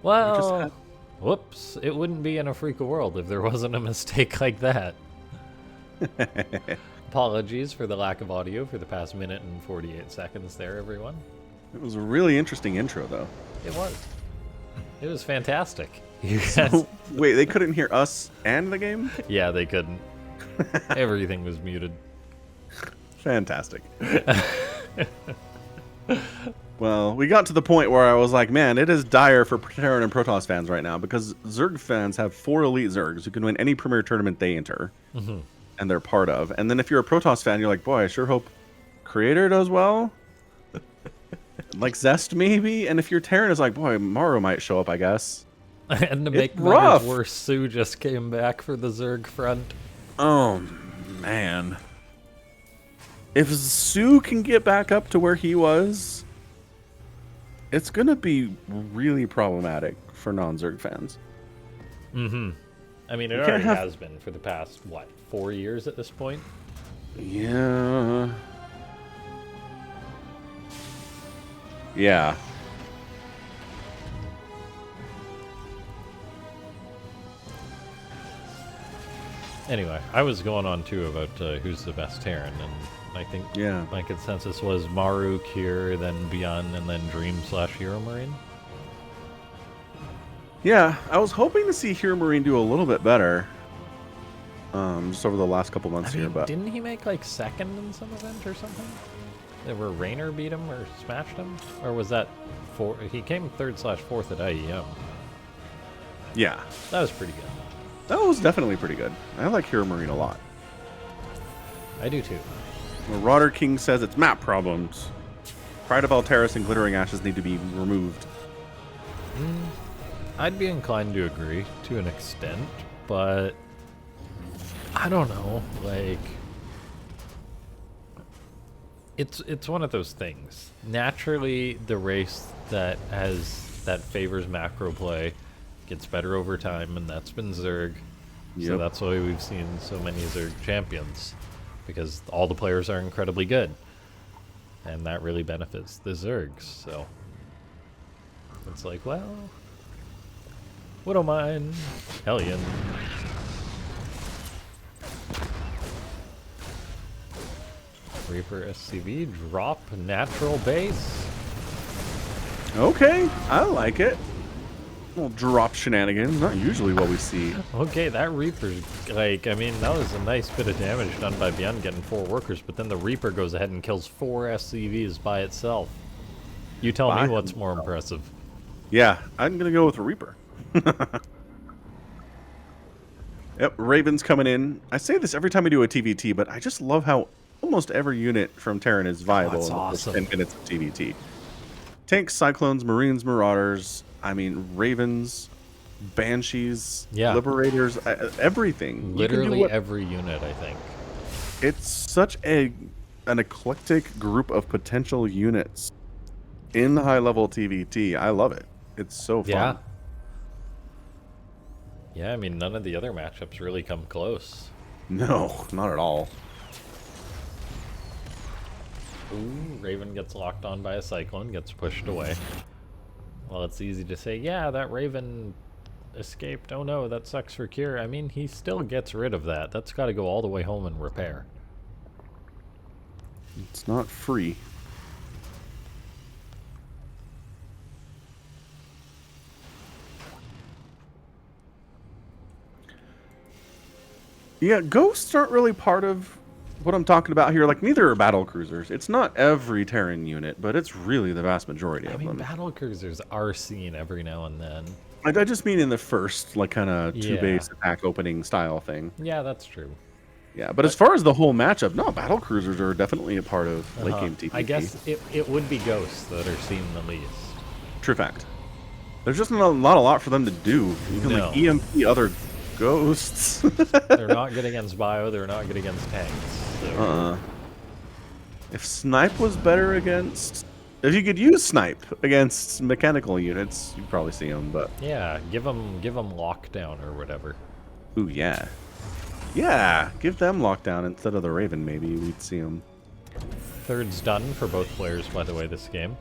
Well, whoops. It wouldn't be in a freak of world if there wasn't a mistake like that. Apologies for the lack of audio for the past minute and 48 seconds there, everyone. It was a really interesting intro, though. It was. It was fantastic. So, wait, they couldn't hear us and the game? Yeah, they couldn't. Everything was muted. Fantastic. Well, we got to the point where I was like, man, it is dire for Terran and Protoss fans right now, because Zerg fans have 4 elite Zergs who can win any premier tournament they enter and they're part of. And then if you're a Protoss fan, you're like, boy, I sure hope Creator does well. Like Zest, maybe? And if you're Terran, it's like, boy, Maru might show up, I guess. And to make matters worse, Sue just came back for the Zerg front. Oh, man. If Sue can get back up to where he was, it's going to be really problematic for non-Zerg fans. I mean, it already has been for the past, what, 4 years at this point? Yeah. Yeah. Anyway, I was going on too about who's the best Terran, and I think my consensus was Maru, Kier, then ByuN, and then Dream/Hero Marine. Yeah, I was hoping to see Hero Marine do a little bit better. Just over the last couple months here, but didn't he make like second in some event or something? Where Raynor beat him or smashed him, or was that he came 3rd/4th at IEM? Yeah, that was pretty good. That was definitely pretty good. I like Hero Marine a lot. I do too. Marauder King says it's map problems. Pride of Alteris and Glittering Ashes need to be removed. I'd be inclined to agree to an extent, but I don't know. Like, it's one of those things. Naturally, the race that favors macro play gets better over time, and that's been Zerg. So that's why we've seen so many Zerg champions, because all the players are incredibly good, and that really benefits the Zergs. So it's like, well, what don't mind? Hellion. Reaper SCV, drop natural base. Okay, I like it. Little drop shenanigans, not usually what we see. Okay, that Reaper's, like, I mean, that was a nice bit of damage done by ByuN getting 4 workers, but then the Reaper goes ahead and kills 4 SCVs by itself. You tell me what's more impressive. Yeah, I'm going to go with the Reaper. Yep, Raven's coming in. I say this every time we do a TvT, but I just love how almost every unit from Terran is viable in the first 10 minutes of TvT. Tanks, Cyclones, Marines, Marauders, I mean, Ravens, Banshees, Liberators, everything. Literally every unit, I think. It's such an eclectic group of potential units in high-level TvT. I love it. It's so fun. Yeah, I mean, none of the other matchups really come close. No, not at all. Ooh, Raven gets locked on by a Cyclone, gets pushed away. Well, it's easy to say, yeah, that Raven escaped. Oh no, that sucks for Kier. I mean, he still gets rid of that. That's got to go all the way home and repair. It's not free. Yeah, ghosts aren't really part of what I'm talking about here. Like, neither are battle cruisers. It's not every Terran unit, but it's really the vast majority of them. I mean, battle cruisers are seen every now and then. I just mean in the first, like, kind of two-base attack opening style thing. Yeah, that's true. Yeah, but as far as the whole matchup, no, battle cruisers are definitely a part of late game TvT. I guess it would be ghosts that are seen the least. True fact. There's just not a lot for them to do. You can like EMP other ghosts. They're not good against bio. They're not good against tanks. So. If snipe was better against, if you could use snipe against mechanical units, you'd probably see them. But yeah, give them lockdown or whatever. Ooh yeah, give them lockdown instead of the Raven. Maybe we'd see them. Third's done for both players, by the way, this game.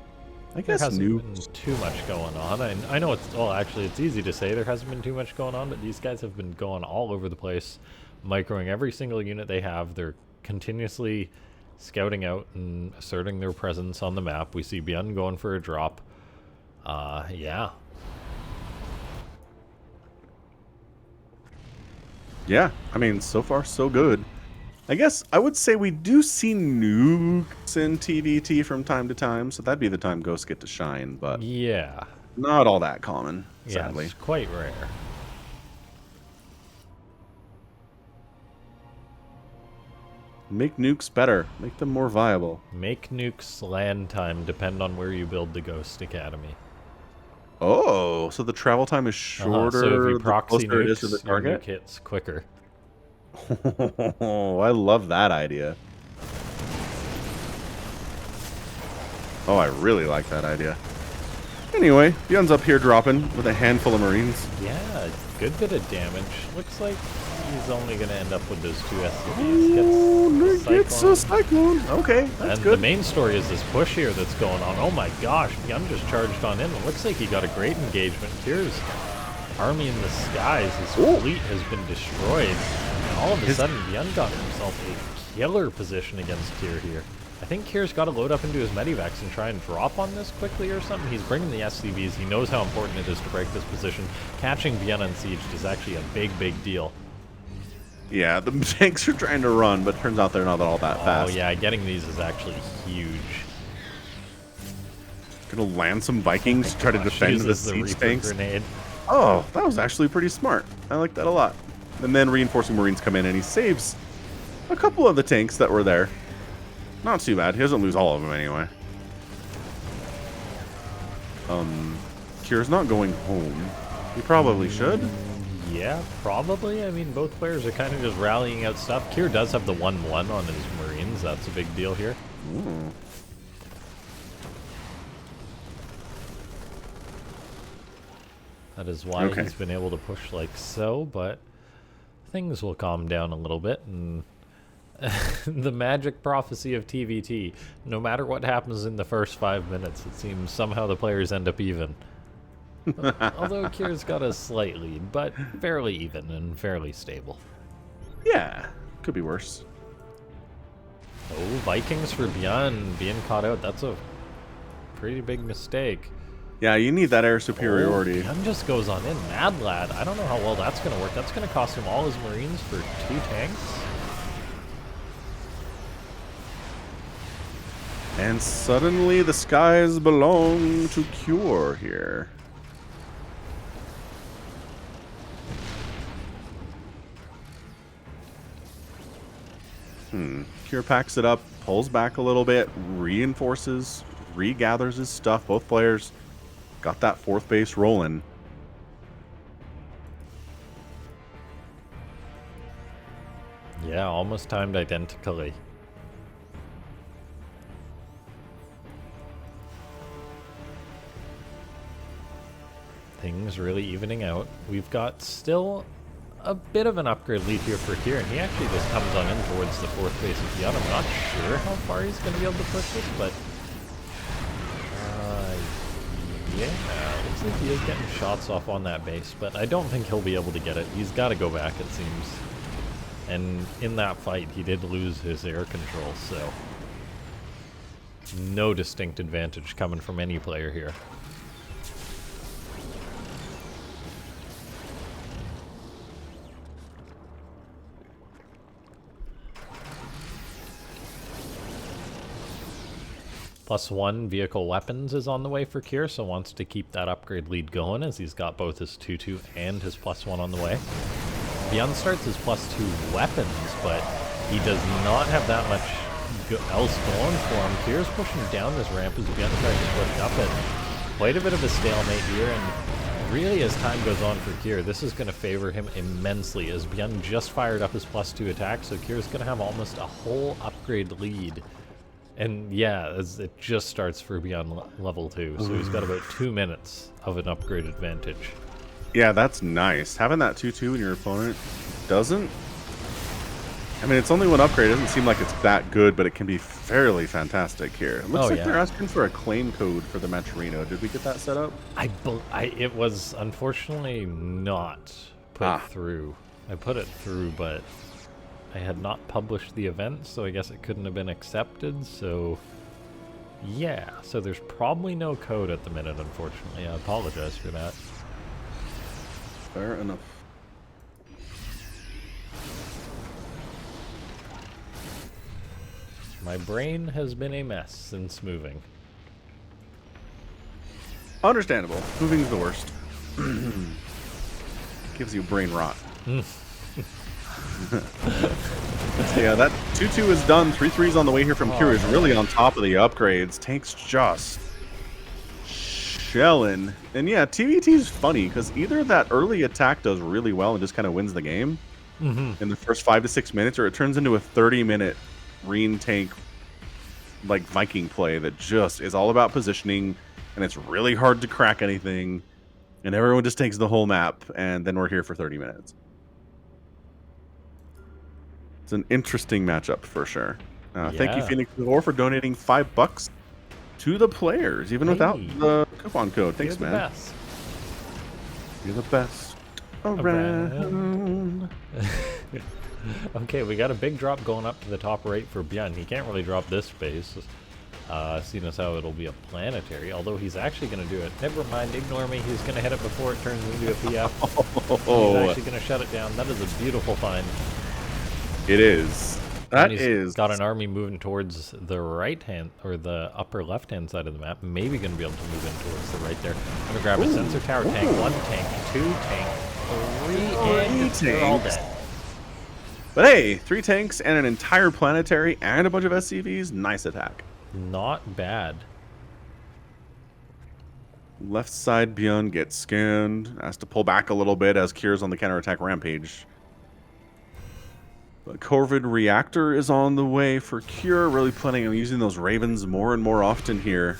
I There guess hasn't been nukes. too much going on. I know it's, well, actually, it's easy to say there hasn't been too much going on, but these guys have been going all over the place, microing every single unit they have. They're continuously scouting out and asserting their presence on the map. We see ByuN going for a drop. Yeah. Yeah, I mean, so far so good. I guess I would say we do see nukes in TvT from time to time, so that'd be the time ghosts get to shine, but Yeah. not all that common, Yeah, sadly. it's quite rare. Make nukes better. Make them more viable. Make nukes land time depend on where you build the Ghost Academy. Oh, so the travel time is shorter So if you the proxy closer it is to the nukes, your nuke target? hits quicker. Oh, I love that idea. Oh, I really like that idea. Anyway, ByuN's up here dropping with a handful of Marines. Yeah, good bit of damage. Looks like he's only going to end up with those 2 Oh, SCVs. gets a Cyclone. Okay, that's And good. the main story is this push here that's going on. Oh my gosh, ByuN just charged on in. It looks like he got a great engagement. Here's army in the skies. His fleet has been destroyed. And all of a sudden, ByuN got himself a killer position against Kier here. I think Kier's got to load up into his medivacs and try and drop on this quickly or something. He's bringing the SCVs. He knows how important it is to break this position. Catching ByuN unsieged is actually a big, big deal. Yeah, the tanks are trying to run, but turns out they're not all that fast. Oh yeah, getting these is actually huge. Gonna land some Vikings to try to defend the Uses siege Reaper tanks. grenade. Oh, that was actually pretty smart. I like that a lot. And then reinforcing Marines come in and he saves a couple of the tanks that were there. Not too bad. He doesn't lose all of them anyway. Kier's not going home. He probably should. Yeah, probably. I mean, both players are kind of just rallying out stuff. Kier does have the 1-1 on his Marines. That's a big deal here. Ooh. That is why he's been able to push like so, but things will calm down a little bit, and the magic prophecy of TvT, no matter what happens in the first 5 minutes, it seems somehow the players end up even. Although Kier's got a slight lead, but fairly even and fairly stable. Yeah, could be worse. Oh, Vikings for ByuN being caught out. That's a pretty big mistake. Yeah, you need that air superiority. Oh, ByuN just goes on in. Mad Lad. I don't know how well that's going to work. That's going to cost him all his Marines for 2 tanks. And suddenly the skies belong to Cure here. Cure packs it up, pulls back a little bit, reinforces, regathers his stuff. Both players got that 4th base rolling. Yeah, almost timed identically. Things really evening out. We've got still a bit of an upgrade lead here for Kier, and he actually just comes on in towards the 4th base of ByuN. I'm not sure how far he's going to be able to push this, but yeah, looks like he is getting shots off on that base, but I don't think he'll be able to get it. He's got to go back, it seems. And in that fight, he did lose his air control, so no distinct advantage coming from any player here. +1 vehicle weapons is on the way for Kier, so wants to keep that upgrade lead going as he's got both his 2-2 and his +1 on the way. ByuN starts his +2 weapons, but he does not have that much else going for him. Kier's pushing down this ramp as ByuN tries to push up it. Quite a bit of a stalemate here, and really as time goes on for Kier, this is going to favor him immensely as ByuN just fired up his +2 attack, so Kier's going to have almost a whole upgrade lead. And yeah, as it just starts for ByuN level 2, so he's got about 2 minutes of an upgrade advantage. Yeah, that's nice. Having that 2-2 when your opponent doesn't I mean, it's only one upgrade. It doesn't seem like it's that good, but it can be fairly fantastic here. It looks like they're asking for a claim code for the Maturino. Did we get that set up? It was unfortunately not put through. I put it through, but I had not published the event, so I guess it couldn't have been accepted, so yeah. So there's probably no code at the minute, unfortunately. I apologize for that. Fair enough. My brain has been a mess since moving. Understandable. Moving's the worst. Gives you brain rot. Yeah, that 2-2 is done. 3-3's on the way here from Cure is really on top of the upgrades. Tank's just shelling. And yeah, TvT's funny because either that early attack does really well and just kind of wins the game in the first 5 to 6 minutes, or it turns into a 30-minute Reen tank like Viking play that just is all about positioning, and it's really hard to crack anything, and everyone just takes the whole map, and then we're here for 30 minutes. It's an interesting matchup for sure. Thank you, Phoenix War, for donating $5 to the players, even without the coupon code. Thanks, man. Best. You're the best around. Okay, we got a big drop going up to the top right for ByuN. He can't really drop this space, seeing as how it'll be a planetary, although he's actually going to do it. Never mind, ignore me. He's going to hit it before it turns into a PF. He's actually going to shut it down. That is a beautiful find. It is. That is. Got an army moving towards the right hand, or the upper left hand side of the map. Maybe going to be able to move in towards the right there. I'm going to grab a sensor tower tank, 1 tank, 2 tank, 3 and all dead. But hey, 3 tanks and an entire planetary and a bunch of SCVs. Nice attack. Not bad. Left side ByuN gets scanned. Has to pull back a little bit as Cure's on the counterattack rampage. The Corvid reactor is on the way for Cure. Really planning on using those Ravens more and more often here.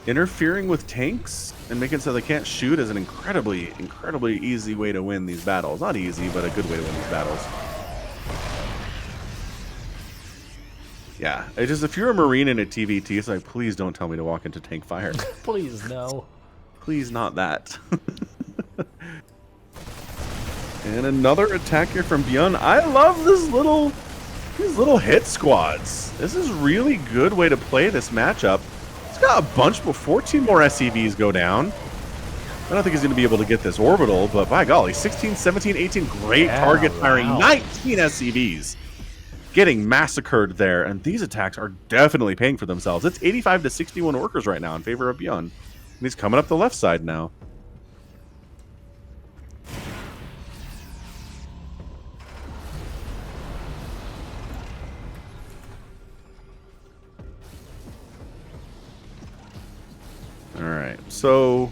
Interfering with tanks and making so they can't shoot is an incredibly easy way to win these battles. Not easy, but a good way to win these battles. Yeah, it's just if you're a Marine in a TvT, it's like, please don't tell me to walk into tank fire. Please, no. Please, not that. And another attack here from ByuN. I love these little hit squads. This is really good way to play this matchup. He's got a bunch, but 14 more SCVs go down. I don't think he's going to be able to get this orbital, but by golly, 16, 17, 18, great target firing, 19 SCVs. Getting massacred there, and these attacks are definitely paying for themselves. It's 85 to 61 workers right now in favor of ByuN. And he's coming up the left side now. Alright, so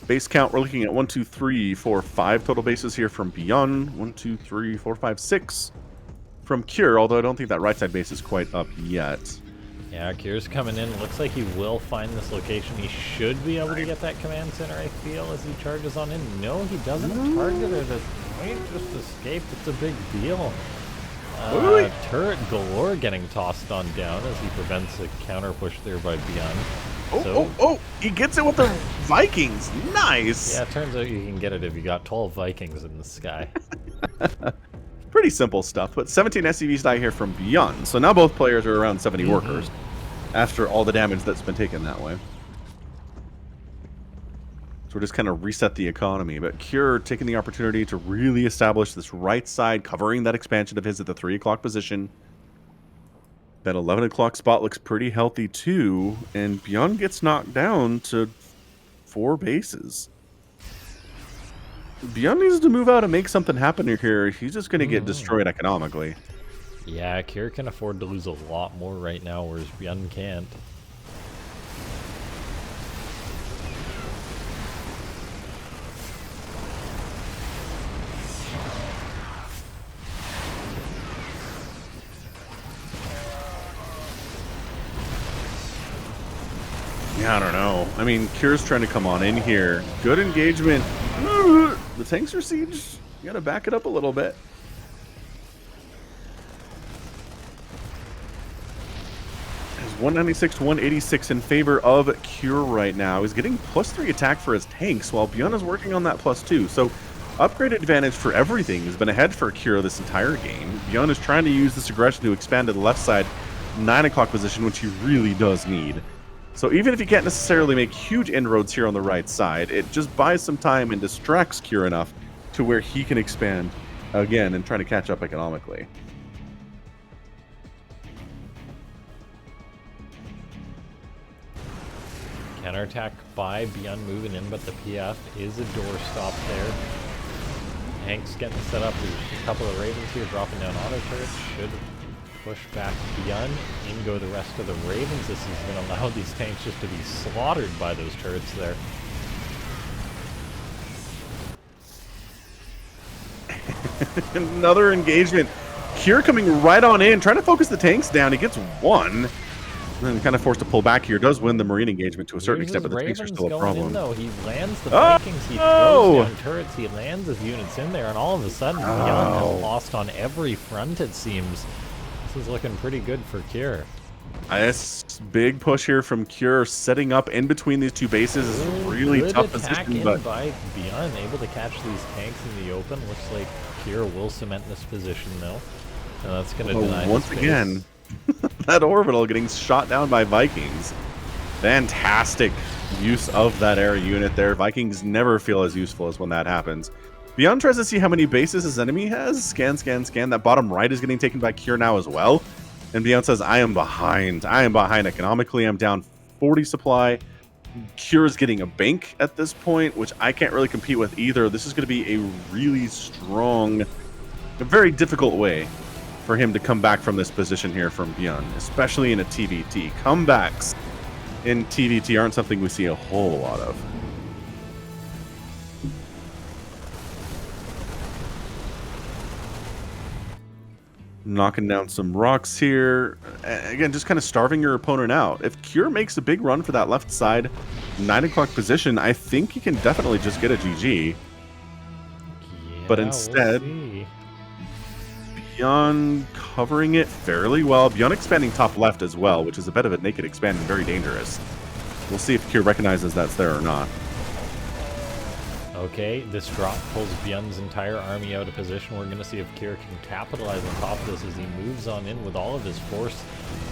base count, we're looking at 1, 2, 3, 4, 5 total bases here from ByuN. 1, 2, 3, 4, 5, 6 from Cure, although I don't think that right side base is quite up yet. Yeah, Cure's coming in. Looks like he will find this location. He should be able to get that command center, I feel, as he charges on in. No, he doesn't target it. Wait, just escape. It's a big deal. Turret galore getting tossed on down as he prevents a counter push there by ByuN. He gets it with the Vikings. Nice. Yeah, it turns out you can get it if you got 12 Vikings in the sky. Pretty simple stuff, but 17 SCVs die here from ByuN. So now both players are around 70 workers after all the damage that's been taken that way. So we're just kind of reset the economy, but Cure taking the opportunity to really establish this right side, covering that expansion of his at the 3 o'clock position. That 11 o'clock spot looks pretty healthy too, and ByuN gets knocked down to 4 bases. ByuN needs to move out and make something happen here. He's just going to get destroyed economically. Yeah, Cure can afford to lose a lot more right now, whereas ByuN can't. Yeah, I don't know. I mean, Cure's trying to come on in here. Good engagement. The tanks are siege. You gotta back it up a little bit. 196 to 186 in favor of Cure right now. He's getting +3 attack for his tanks, while ByuN is working on that +2. So upgrade advantage for everything has been ahead for Cure this entire game. ByuN is trying to use this aggression to expand to the left side 9 o'clock position, which he really does need. So even if he can't necessarily make huge inroads here on the right side, it just buys some time and distracts Cure enough to where he can expand again and try to catch up economically. Counterattack by ByuN moving in, but the PF is a doorstop there. Hank's getting set up. There's a couple of Ravens here dropping down auto turrets. Should push back ByuN. In go the rest of the Ravens. This is going to allow these tanks just to be slaughtered by those turrets there. Another engagement. Cure coming right on in, trying to focus the tanks down. He gets one. And then kind of forced to pull back here. Does win the Marine engagement to a certain extent, but the tanks are still a problem. In, though. He lands the Vikings, he throws down turrets, he lands his units in there, and all of a sudden, ByuN has lost on every front, it seems. This is looking pretty good for Cure. This big push here from Cure, setting up in between these two bases is a really tough position. But by ByuN, able to catch these tanks in the open. Looks like Cure will cement this position, though. And that's going to deny once again. That orbital getting shot down by Vikings. Fantastic use of that air unit there. Vikings never feel as useful as when that happens. ByuN tries to see how many bases his enemy has. Scan, scan, scan. That bottom right is getting taken by Cure now as well. And ByuN says, I am behind. I am behind economically. I'm down 40 supply. Cure is getting a bank at this point, which I can't really compete with either. This is going to be a really strong, a very difficult way for him to come back from this position here from ByuN, especially in a TvT. Comebacks in TvT aren't something we see a whole lot of. Knocking down some rocks here. Again, just kind of starving your opponent out. If Cure makes a big run for that left side 9 o'clock position, I think he can definitely just get a GG. Yeah, but instead, ByuN covering it fairly well. ByuN expanding top left as well, which is a bit of a naked expand and very dangerous. We'll see if Cure recognizes that's there or not. Okay, this drop pulls ByuN's entire army out of position. We're going to see if Cure can capitalize on top of this as he moves on in with all of his force.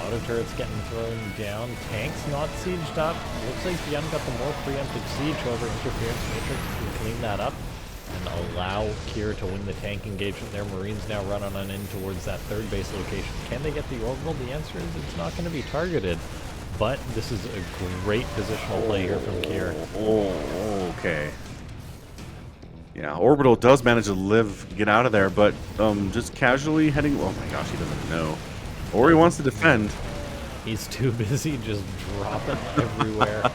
Auto turrets getting thrown down. Tanks not sieged up. Looks like ByuN got the more preemptive siege. However, Interference Matrix can clean that up and allow Cure to win the tank engagement there. Marines now running on in towards that third base location. Can they get the orbital? The answer is it's not going to be targeted. But this is a great positional play here from Cure. Okay. Yeah, Orbital does manage to get out of there, but just casually heading... Oh my gosh, he doesn't know. Or he wants to defend. He's too busy just dropping everywhere.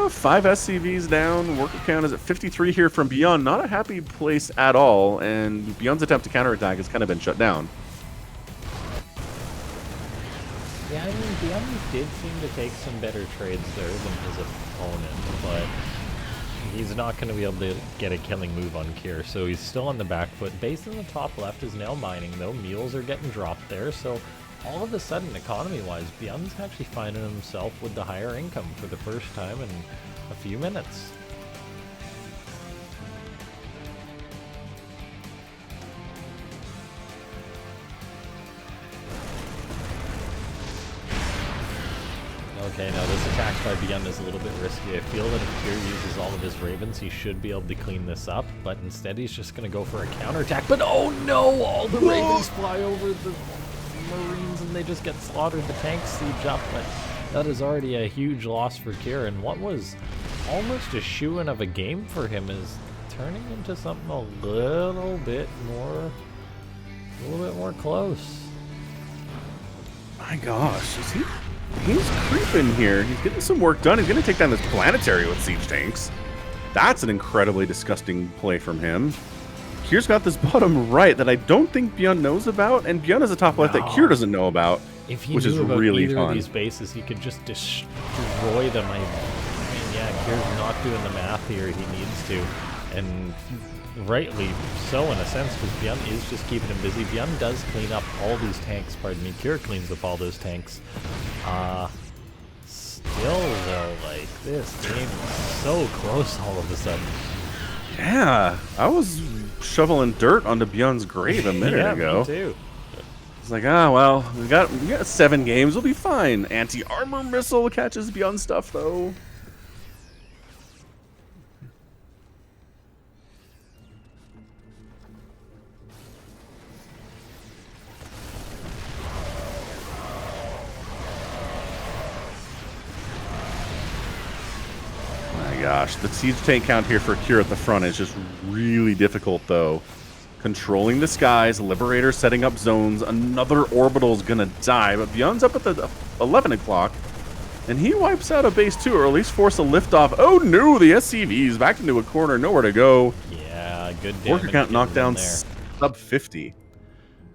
5 SCVs down. Worker count is at 53 here from ByuN. Not a happy place at all, and ByuN's attempt to counterattack has kind of been shut down. Yeah, I mean, ByuN did seem to take some better trades there than his opponent, but he's not going to be able to get a killing move on Cure, so he's still on the back foot. Base in the top left is now mining, though. Mules are getting dropped there, so all of a sudden, economy-wise, ByuN's actually finding himself with the higher income for the first time in a few minutes. Okay, now this attack by ByuN is a little bit risky. I feel that if Cure uses all of his Ravens, he should be able to clean this up, but instead he's just going to go for a counterattack. But oh no! All the Ravens fly over the Marines and they just get slaughtered. The tanks siege up, but that is already a huge loss for Cure, and what was almost a shoo-in of a game for him is turning into something a little bit more close. My gosh, is he... He's creeping here. He's getting some work done. He's going to take down this planetary with siege tanks. That's an incredibly disgusting play from him. Cure's got this bottom right that I don't think ByuN knows about, and ByuN has a top left that Cure doesn't know about, if he which is knew about really either fun. of these bases, he could just destroy them. I mean, yeah, Cure's not doing the math here he needs to, and rightly so in a sense, because ByuN is just keeping him busy. ByuN does clean up all these tanks, pardon me. Kira cleans up all those tanks. Still though, like, this game is so close all of a sudden. Yeah, I was shoveling dirt onto ByuN's grave a minute ago. Me too. It's like, well, we got 7 games, we'll be fine. Anti-armor missile catches ByuN stuff though. Gosh, the siege tank count here for Cure at the front is just really difficult, though. Controlling the skies, Liberator setting up zones, another orbital's gonna die, but ByuN's up at the 11 o'clock, and he wipes out a base too, or at least force a liftoff. Oh no, the SCV's back into a corner, nowhere to go. Yeah, good damage. Worker count knocked down sub 50.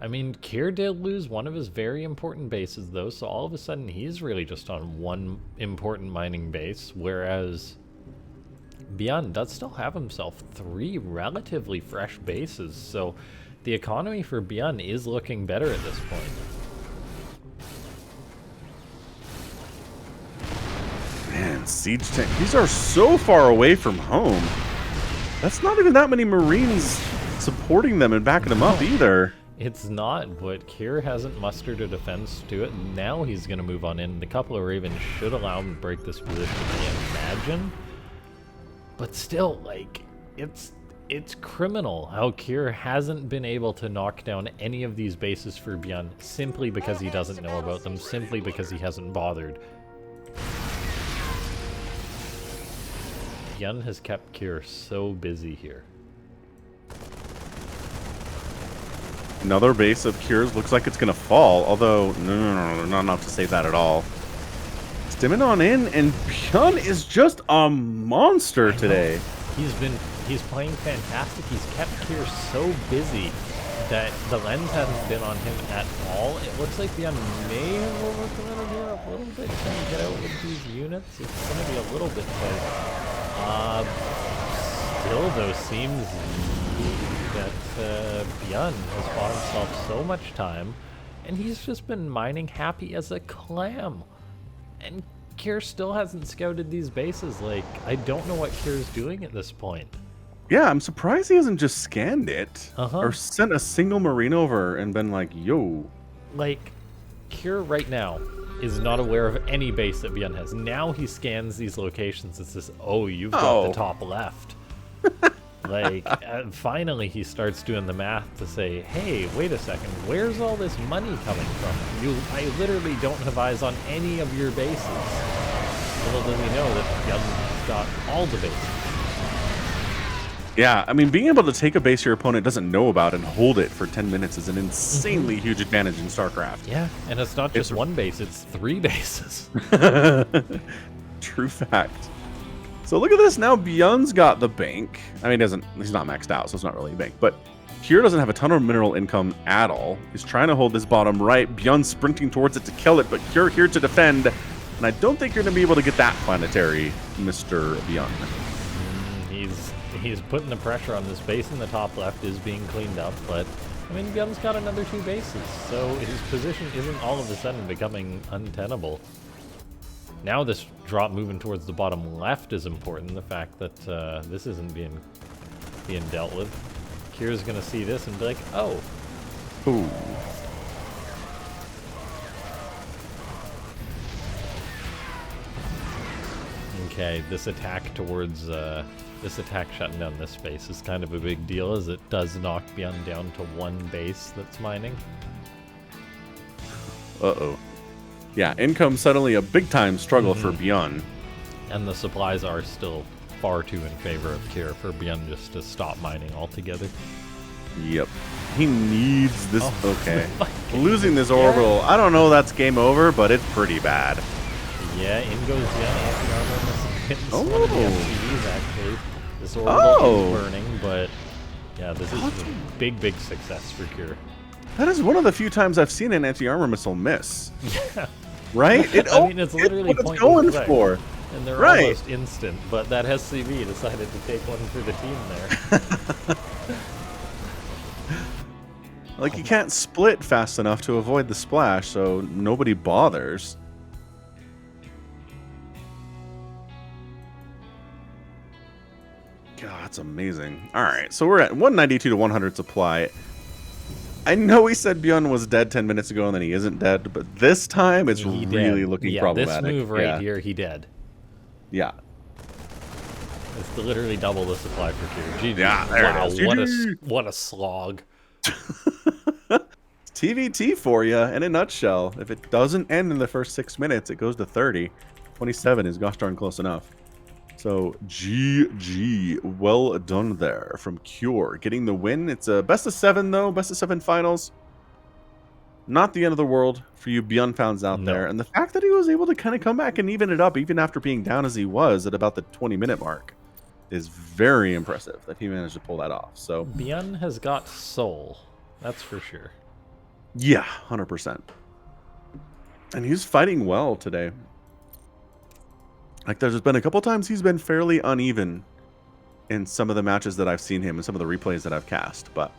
I mean, Kier did lose one of his very important bases, though, so all of a sudden he's really just on one important mining base, whereas ByuN does still have himself 3 relatively fresh bases, so the economy for ByuN is looking better at this point. Man, siege tank. These are so far away from home. That's not even that many Marines supporting them and backing them up either. It's not, but Kier hasn't mustered a defense to it. Now he's going to move on in. A couple of Ravens should allow him to break this position, I imagine. But still, like, it's criminal how Kier hasn't been able to knock down any of these bases for ByuN simply because he doesn't know about them, simply because he hasn't bothered. ByuN has kept Kier so busy here. Another base of Cure's looks like it's going to fall, although no, not enough to save that at all. Stimming on in, and ByuN is just a monster today. He's playing fantastic. He's kept Kier so busy that the lens hasn't been on him at all. It looks like ByuN may have overworked a little bit trying to get out with these units. It's going to be a little bit tight. Still, though, seems that ByuN has bought himself so much time, and he's just been mining happy as a clam. And Kier still hasn't scouted these bases. Like, I don't know what Kier's doing at this point. Yeah, I'm surprised he hasn't just scanned it or sent a single Marine over and been like, yo. Like, Kier right now is not aware of any base that ByuN has. Now he scans these locations and says, oh, you've got the top left. Like, finally he starts doing the math to say, hey, wait a second, where's all this money coming from? I literally don't have eyes on any of your bases. Little does he know that ByuN's got all the bases. Yeah, I mean, being able to take a base your opponent doesn't know about and hold it for 10 minutes is an insanely huge advantage in StarCraft. Yeah, and it's not just one base, it's 3 bases. True fact. So look at this now. ByuN's got the bank. I mean, he's not maxed out, so it's not really a bank. But Kier doesn't have a ton of mineral income at all. He's trying to hold this bottom right. ByuN sprinting towards it to kill it, but Kier here to defend. And I don't think you're going to be able to get that planetary, Mr. ByuN. He's putting the pressure on this base in the top left is being cleaned up, but I mean, ByuN's got another 2 bases, so his position isn't all of a sudden becoming untenable. Now this drop moving towards the bottom left is important. The fact that this isn't being dealt with. Kier's gonna see this and be like, oh. Ooh. Okay, this attack towards this attack shutting down this base is kind of a big deal, as it does knock ByuN down to 1 base that's mining. Uh-oh. Yeah, income suddenly a big-time struggle for ByuN. And the supplies are still far too in favor of Kier for ByuN just to stop mining altogether. Yep. He needs this. Okay. Losing this orbital. I don't know that's game over, but it's pretty bad. Yeah, in goes ByuN. Anti-armor misses one of the SCVs, actually. This orbital is burning, but yeah, this is a big, big success for Kier. That is one of the few times I've seen an anti-armor missile miss. Yeah. Right? I mean, it's literally what it's going for. and they're Right. almost instant, but that SCV decided to take one for the team there. Like, you can't split fast enough to avoid the splash, so nobody bothers. God, that's amazing. All right, so we're at 192 to 100 supply. I know we said ByuN was dead 10 minutes ago, and then he isn't dead, but this time it's He really dead. looking yeah, problematic. This move right here, he dead. Yeah. It's literally double the supply for Cure. GG. Yeah, there wow, it is. what a slog. TvT for you in a nutshell. If it doesn't end in the first 6 minutes, it goes to 30. 27 is gosh darn close enough. So GG, well done there from Cure, getting the win. It's a best of 7 though, best of 7 finals. Not the end of the world for you ByuN fans out there, and the fact that he was able to kind of come back and even it up, even after being down as he was at about the 20-minute mark, is very impressive that he managed to pull that off. So ByuN has got soul, that's for sure. Yeah, 100%. And he's fighting well today. Like, there's been a couple times he's been fairly uneven in some of the matches that I've seen him and some of the replays that I've cast, but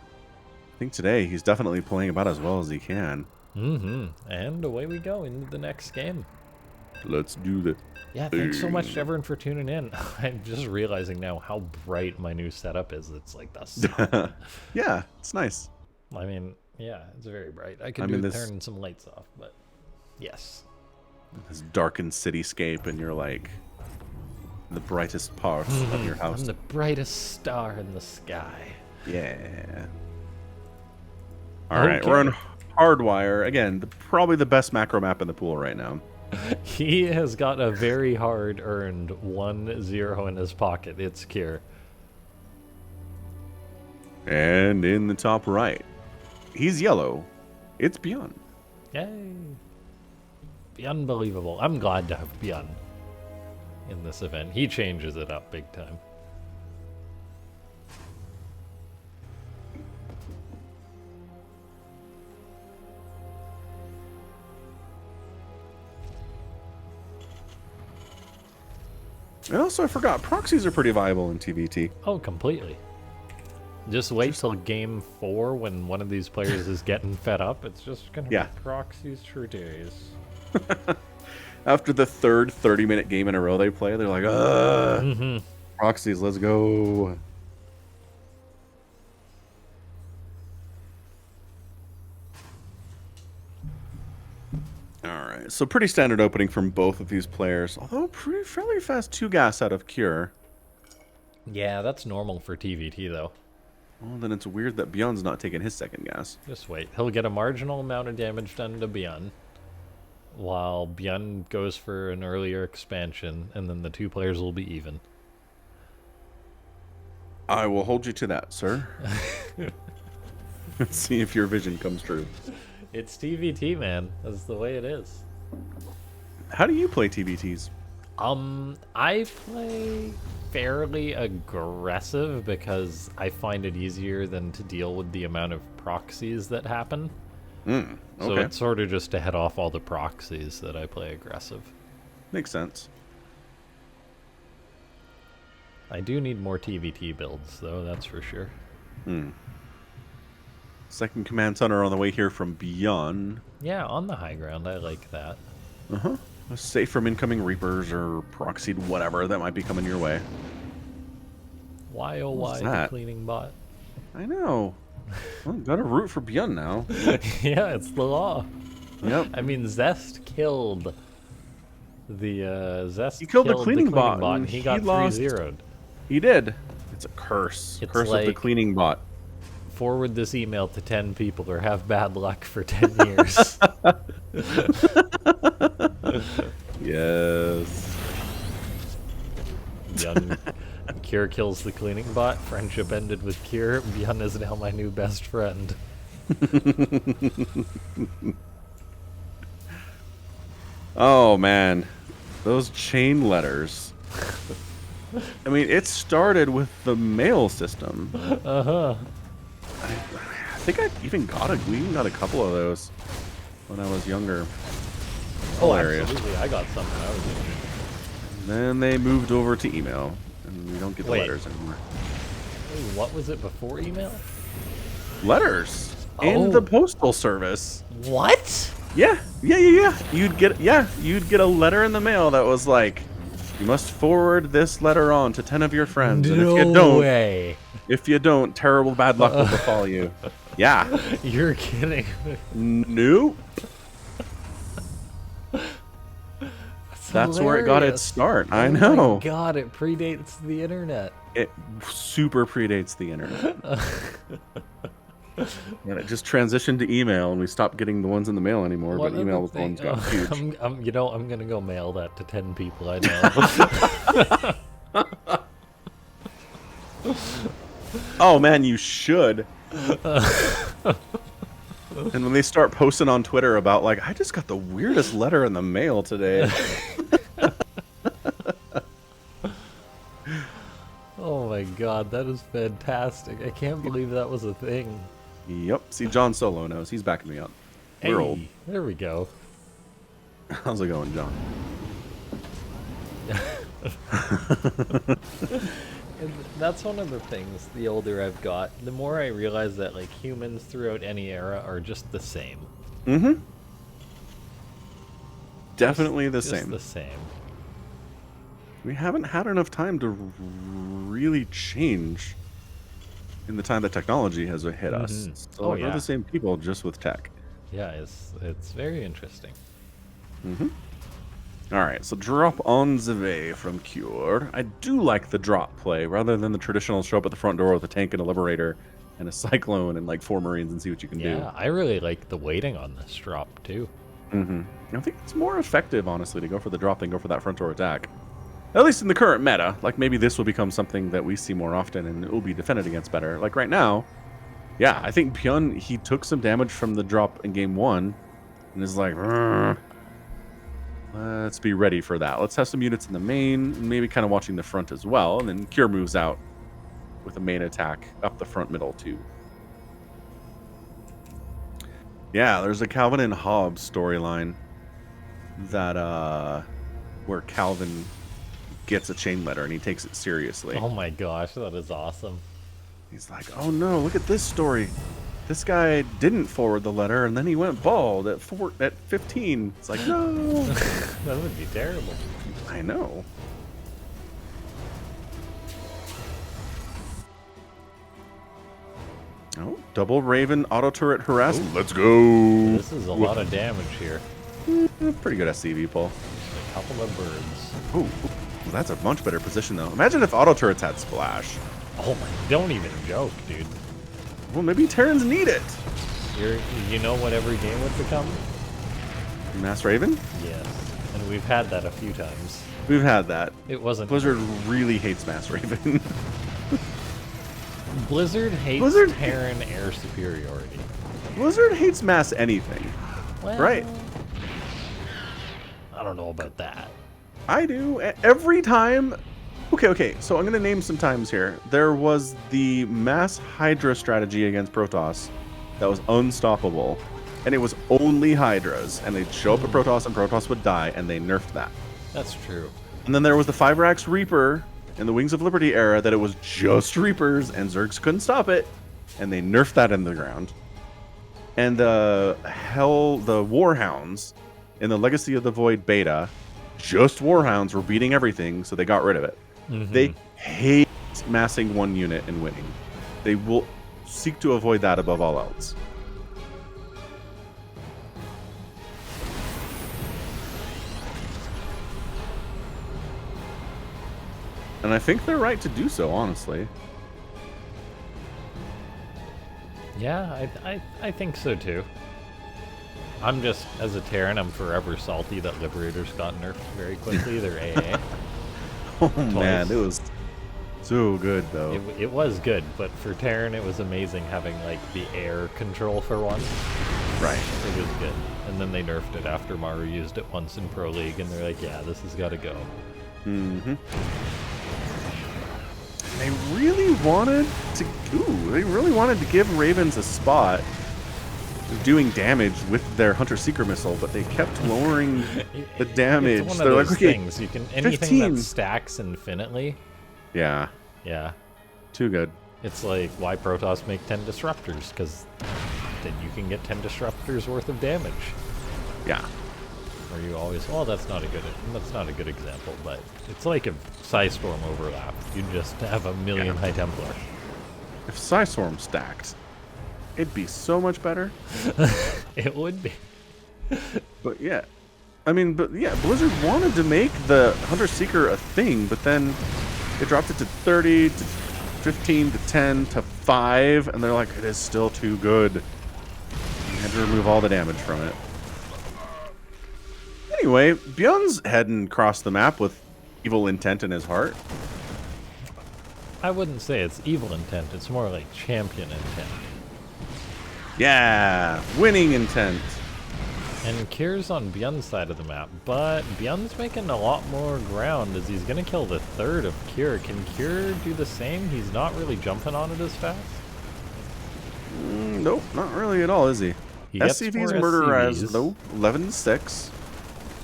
I think today he's definitely playing about as well as he can. And away we go into the next game. Let's do this. Yeah, thanks so much to everyone for tuning in. I'm just realizing now how bright my new setup is. It's like the sun. Yeah, it's nice. I mean, yeah, it's very bright. I could turn some lights off, but yes. This darkened cityscape, and you're like the brightest part of your house. I'm the brightest star in the sky. Yeah. All right, we're on Hardwire. Again, probably the best macro map in the pool right now. He has got a very hard-earned 1-0 in his pocket. It's Cure. And in the top right, he's yellow. It's ByuN. Yay. Be unbelievable. I'm glad to have ByuN in this event. He changes it up big time. And also, I forgot, proxies are pretty viable in TvT. Oh, completely. Just wait till game 4 when one of these players is getting fed up. It's just going to be proxies for days. After the third 30-minute game in a row they play, they're like, proxies, let's go. All right, so pretty standard opening from both of these players, although fairly fast 2-gas out of Cure. Yeah, that's normal for TvT, though. Well, then it's weird that ByuN's not taking his second gas. Just wait. He'll get a marginal amount of damage done to ByuN, while ByuN goes for an earlier expansion, and then the two players will be even. I will hold you to that, sir. Let's see if your vision comes true. It's TvT, man. That's the way it is. How do you play TvTs? I play fairly aggressive because I find it easier than to deal with the amount of proxies that happen. Okay. So it's sort of just to head off all the proxies that I play aggressive. Makes sense. I do need more TvT builds, though, that's for sure. Second command center on the way here from ByuN. Yeah, on the high ground, I like that. Safe from incoming Reapers or proxied whatever that might be coming your way. Why oh why the cleaning bot? I know. Well, gotta root for ByuN now. Yeah, it's the law. Yep. I mean, Zest killed the He killed the cleaning bot, and he got 3-0'd. He did. It's a curse. It's curse like, of the cleaning bot. Forward this email to 10 people or have bad luck for 10 years. Yes. ByuN Cure kills the cleaning bot. Friendship ended with Cure. ByuN is now my new best friend. Oh man, those chain letters. I mean, it started with the mail system. I think I even got we even got a couple of those when I was younger. Oh, absolutely. I got some when I was younger. Then they moved over to email, and we don't get the Wait. letters anymore. Wait, what was it before email? Letters in the postal service. What? Yeah. You'd get a letter in the mail that was like, you must forward this letter on to 10 of your friends, and if you don't, terrible bad luck will befall you. Yeah. You're kidding. Nope. That's where it got its start. I know. Oh my god, it predates the internet. It super predates the internet. And it just transitioned to email, and we stopped getting the ones in the mail anymore. But email was the ones got huge. I'm gonna go mail that to 10 people I know. Oh man, you should. And when they start posting on Twitter about like, I just got the weirdest letter in the mail today. Oh my god, that is fantastic. I can't believe that was a thing. Yep. See, John Solo knows. He's backing me up. Hey, We're old. There we go. How's it going, John? And that's one of the things, the older I've got, the more I realize that like humans throughout any era are just the same. Mm-hmm. Definitely the Just same. the same. We haven't had enough time to really change in the time that technology has hit us. So we're the same people, just with tech. Yeah, it's very interesting. Mm-hmm. All right, so drop on the way from Cure. I do like the drop play rather than the traditional show up at the front door with a tank and a liberator and a cyclone and like 4 marines and see what you can do. Yeah, I really like the waiting on this drop too. Mm-hmm. I think it's more effective, honestly, to go for the drop than go for that front door attack. At least in the current meta. Like maybe this will become something that we see more often and it will be defended against better. Like right now, yeah, I think ByuN, he took some damage from the drop in game 1 and is like, let's be ready for that. Let's have some units in the main, maybe kind of watching the front as well. And then Cure moves out with a main attack up the front middle too. Yeah, there's a Calvin and Hobbes storyline that where Calvin gets a chain letter and he takes it seriously. Oh my gosh, that is awesome. He's like, oh no, look at this story. This guy didn't forward the letter, and then he went bald at 15. It's like, no. That would be terrible. I know. Oh, double Raven auto turret harass. Ooh. Let's go. This is a lot of damage here. Pretty good SCV pull. Just a couple of birds. Ooh, that's a much better position though. Imagine if auto turrets had splash. Oh my! Don't even joke, dude. Well, maybe Terrans need it. You know what every game would become? Mass Raven? Yes. And we've had that a few times. We've had that. It wasn't... Blizzard really hates Mass Raven. Blizzard hates Terran air superiority. Blizzard hates mass anything. Well, right? I don't know about that. I do. Every time... Okay, so I'm going to name some times here. There was the mass Hydra strategy against Protoss that was unstoppable, and it was only Hydras, and they'd show up at Protoss, and Protoss would die, and they nerfed that. That's true. And then there was the 5-Rax Reaper in the Wings of Liberty era that it was just Reapers, and Zergs couldn't stop it, and they nerfed that in the ground. And the Warhounds in the Legacy of the Void beta, just Warhounds were beating everything, so they got rid of it. Mm-hmm. They hate massing one unit and winning. They will seek to avoid that above all else. And I think they're right to do so, honestly. Yeah, I think so too. I'm just, as a Terran, I'm forever salty that Liberators got nerfed very quickly. They're AA. Oh man, it was so good though. It was good, but for Terran it was amazing having like the air control for once. Right. It was good. And then they nerfed it after Maru used it once in Pro League, and they're like, yeah, this has got to go. Mm-hmm. They really wanted to give Ravens a spot doing damage with their Hunter-Seeker missile, but they kept lowering the damage. It's one of They're those like, okay, things. You can anything 15. that stacks infinitely. Yeah, Yeah. too good. It's like why Protoss make 10 disruptors, because then you can get 10 disruptors worth of damage. Yeah. Or you always, well, that's not a good example, but it's like a Psystorm overlap. You just have a million High Templar. If Psystorm stacked, it'd be so much better. It would be. But yeah, I mean, but yeah, Blizzard wanted to make the Hunter-Seeker a thing, but then they dropped it to 30, to 15, to 10, to 5, and they're like, it is still too good. You had to remove all the damage from it. Anyway, ByuN's heading across the map with evil intent in his heart. I wouldn't say it's evil intent. It's more like champion intent. Yeah, winning intent. And Kier's on ByuN's side of the map, but ByuN's making a lot more ground as he's going to kill the third of Kier. Can Kier do the same? He's not really jumping on it as fast. Nope, not really at all, is he? He gets SCV's more murderized, SCVs. though, 11-6.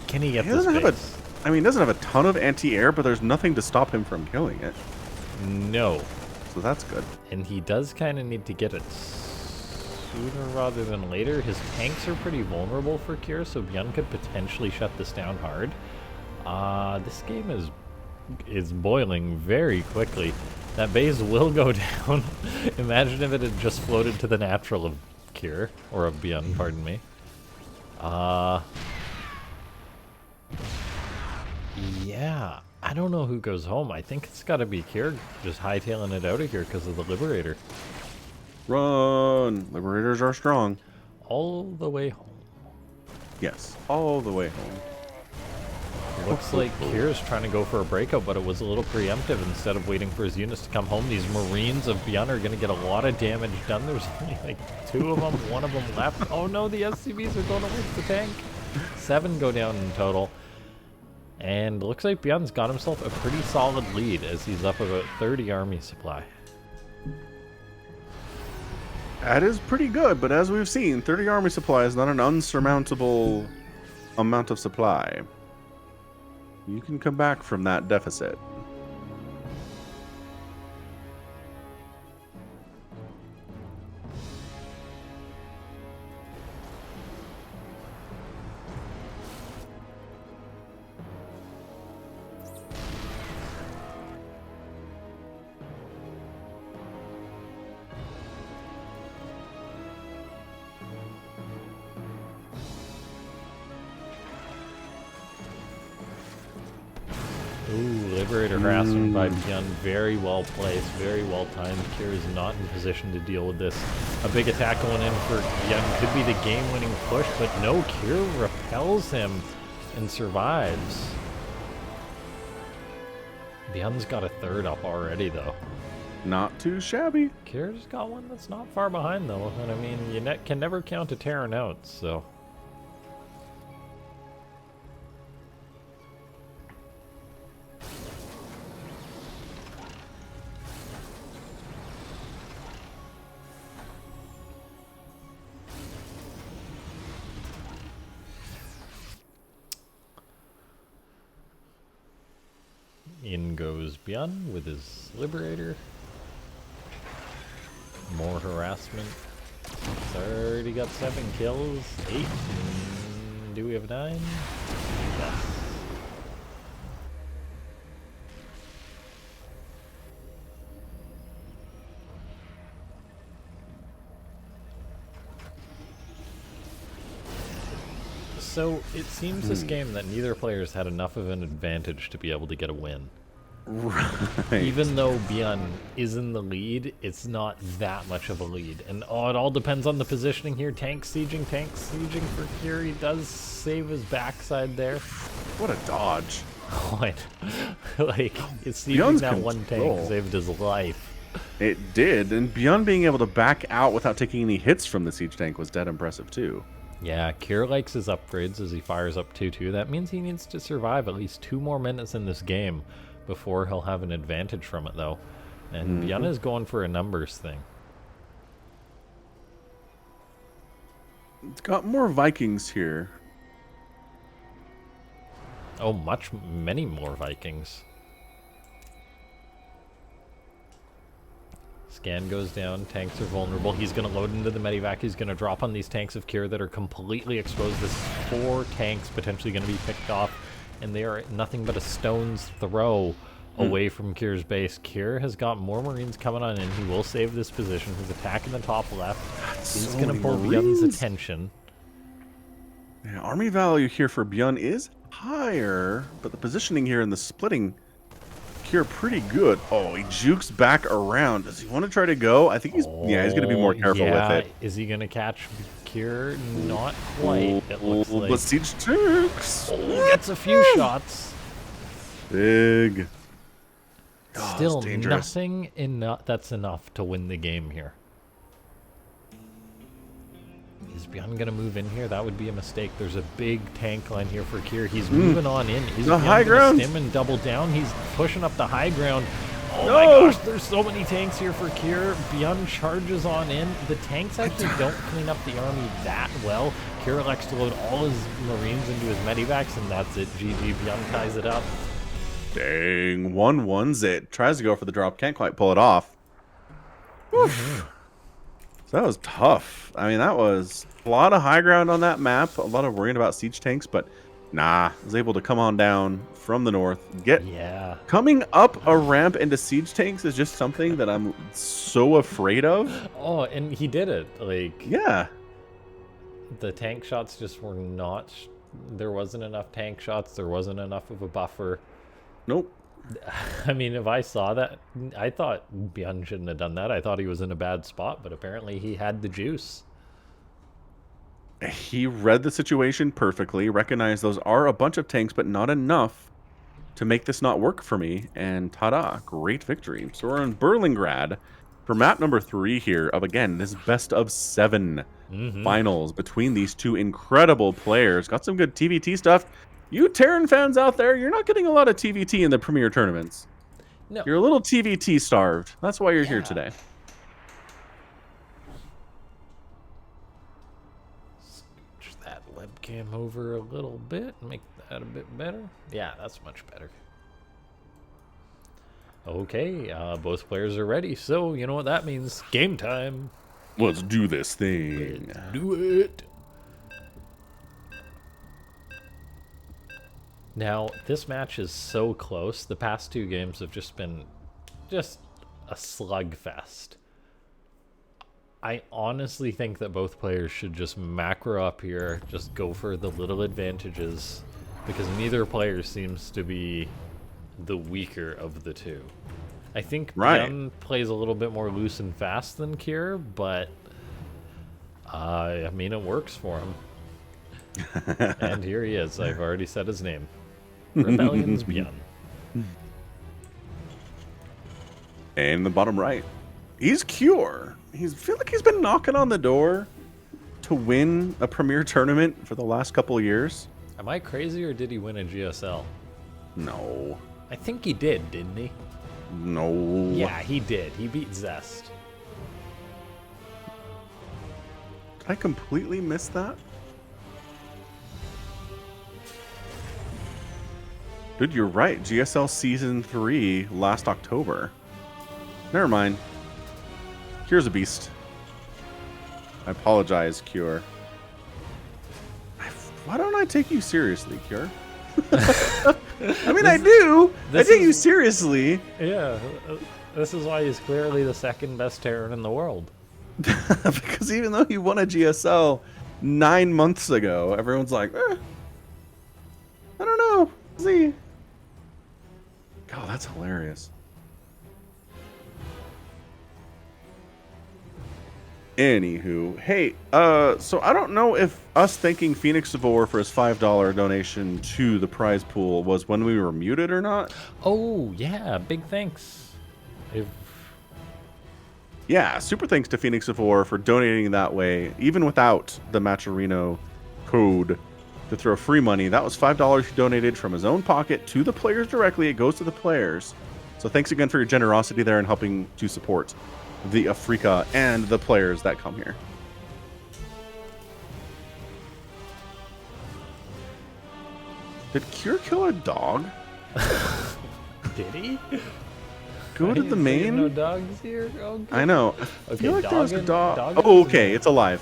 Can he get He this doesn't have base? I mean, he doesn't have a ton of anti-air, but there's nothing to stop him from killing it. No. So that's good. And he does kind of need to get it sooner rather than later. His tanks are pretty vulnerable for Kier, so ByuN could potentially shut this down hard. This game is boiling very quickly. That base will go down. Imagine if it had just floated to the natural of Kier, or of ByuN, pardon me. Yeah, I don't know who goes home. I think it's got to be Kier just hightailing it out of here because of the Liberator. Run! Liberators are strong. All the way home. Yes, all the way home. Looks like Kier's trying to go for a breakout, but it was a little preemptive. Instead of waiting for his units to come home, these Marines of ByuN are going to get a lot of damage done. There's only like 2 of them, 1 of them left. Oh no, the SCVs are going to waste the tank. 7 go down in total. And looks like ByuN's got himself a pretty solid lead as he's up about 30 army supply. That is pretty good, but as we've seen, 30 army supply is not an unsurmountable amount of supply. You can come back from that deficit. Ooh, Liberator harassment by ByuN. Very well placed, very well timed. Kier is not in position to deal with this. A big attack going in for ByuN could be the game-winning push, but no, Kier repels him and survives. ByuN's got a third up already, though. Not too shabby. Kier's got one that's not far behind, though. And I mean, you can never count a Terran out, so... In goes ByuN with his Liberator. More harassment. It's already got 7 kills. 8. Do we have 9? Yes. So it seems this game that neither player's had enough of an advantage to be able to get a win. Right. Even though ByuN is in the lead, it's not that much of a lead. And it all depends on the positioning here. Tank sieging for Kier. He does save his backside there. What a dodge. What? Like, it's sieging ByuN's that one control. tank saved his life. It did, and ByuN being able to back out without taking any hits from the siege tank was dead impressive too. Yeah, Kier likes his upgrades as he fires up 2-2. That means he needs to survive at least 2 more minutes in this game before he'll have an advantage from it, though. And ByuN is going for a numbers thing. It's got more Vikings here. Oh, many more Vikings. Scan goes down, tanks are vulnerable. He's going to load into the Medivac. He's going to drop on these tanks of Cure that are completely exposed. This is 4 tanks potentially going to be picked off, and they are nothing but a stone's throw away from Cure's base. Cure has got more Marines coming on in. He will save this position. He's attacking the top left. He's so going to pull ByuN's attention. Yeah, army value here for ByuN is higher, but the positioning here and the splitting Cure pretty good. Oh, he jukes back around. Does he want to try to go? I think he's he's going to be more careful with it. Is he going to catch Cure? Not quite. It looks like. But siege tanks. Gets a few shots. Big. Still nothing that's enough to win the game here. Is ByuN going to move in here? That would be a mistake. There's a big tank line here for Cure. He's moving on in. Is the ByuN high ground. Stim and double down? He's pushing up the high ground. Oh my gosh, there's so many tanks here for Cure. ByuN charges on in. The tanks actually don't clean up the army that well. Cure elects to load all his Marines into his Medivacs, and that's it. GG. ByuN ties it up. Dang. 1-1's it. Tries to go for the drop. Can't quite pull it off. Oof. So that was tough. I mean, that was a lot of high ground on that map. A lot of worrying about siege tanks, but nah, was able to come on down from the north. Coming up a ramp into siege tanks is just something that I'm so afraid of. Oh, and he did it. Like, yeah. The tank shots just were not... There wasn't enough tank shots. There wasn't enough of a buffer. Nope. I mean, if I saw that, I thought ByuN shouldn't have done that. I thought he was in a bad spot, but apparently he had the juice. He read the situation perfectly, recognized those are a bunch of tanks, but not enough to make this not work for me. And ta-da, great victory. So we're in Berlingrad for map number 3 here of, again, this best of 7 finals between these two incredible players. Got some good TvT stuff. You Terran fans out there, you're not getting a lot of TvT in the Premier tournaments. No. You're a little TvT starved. That's why you're here today. Scooch that webcam over a little bit, make that a bit better. Yeah, that's much better. Okay, both players are ready, so you know what that means. Game time. Let's do this thing. Let's do it. Now, this match is so close. The past 2 games have just been a slugfest. I honestly think that both players should just macro up here, just go for the little advantages, because neither player seems to be the weaker of the two. I think ByuN plays a little bit more loose and fast than Cure, but I mean, it works for him. And here he is. I've already said his name. Rebellion's ByuN. And in the bottom right, he's Cure. I feel like he's been knocking on the door to win a Premier tournament for the last couple of years. Am I crazy, or did he win a GSL? No. I think he did, didn't he? No. Yeah, he did. He beat Zest. Did I completely miss that? Dude, you're right. GSL Season 3 last October. Never mind. Cure's a beast. I apologize, Cure. Why don't I take you seriously, Cure? I mean, I do. I take you seriously. Yeah. This is why he's clearly the second best Terran in the world. Because even though he won a GSL 9 months ago, everyone's like, I don't know. See. God, that's hilarious. Anywho, hey, so I don't know if us thanking Phoenix Savor for his $5 donation to the prize pool was when we were muted or not. Oh, yeah, big thanks. Yeah, super thanks to Phoenix Savor for donating that way, even without the Matcherino code to throw free money. That was $5 he donated from his own pocket to the players directly. It goes to the players. So thanks again for your generosity there and helping to support the Afrika and the players that come here. Did Cure kill a dog? Did he? Go to the main. No dogs here. Okay. I know. I Okay, feel like there was a dog. dog Oh, okay, it's alive.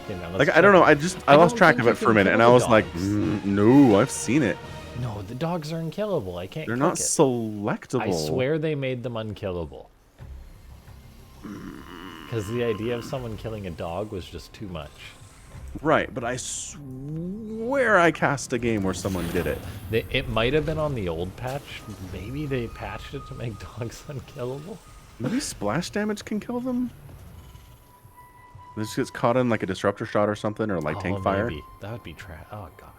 Okay, now Like I don't know. I lost track of it for a minute, and I was like, dogs. no, I've seen it. No, the dogs are unkillable. I can't. They're not selectable. I swear they made them unkillable. Because the idea of someone killing a dog was just too much. Right, but I swear I cast a game where someone did it. It might have been on the old patch. Maybe they patched it to make dogs unkillable. Maybe splash damage can kill them? This gets caught in like a disruptor shot or something, or like tank fire. Maybe. That would be Oh gosh.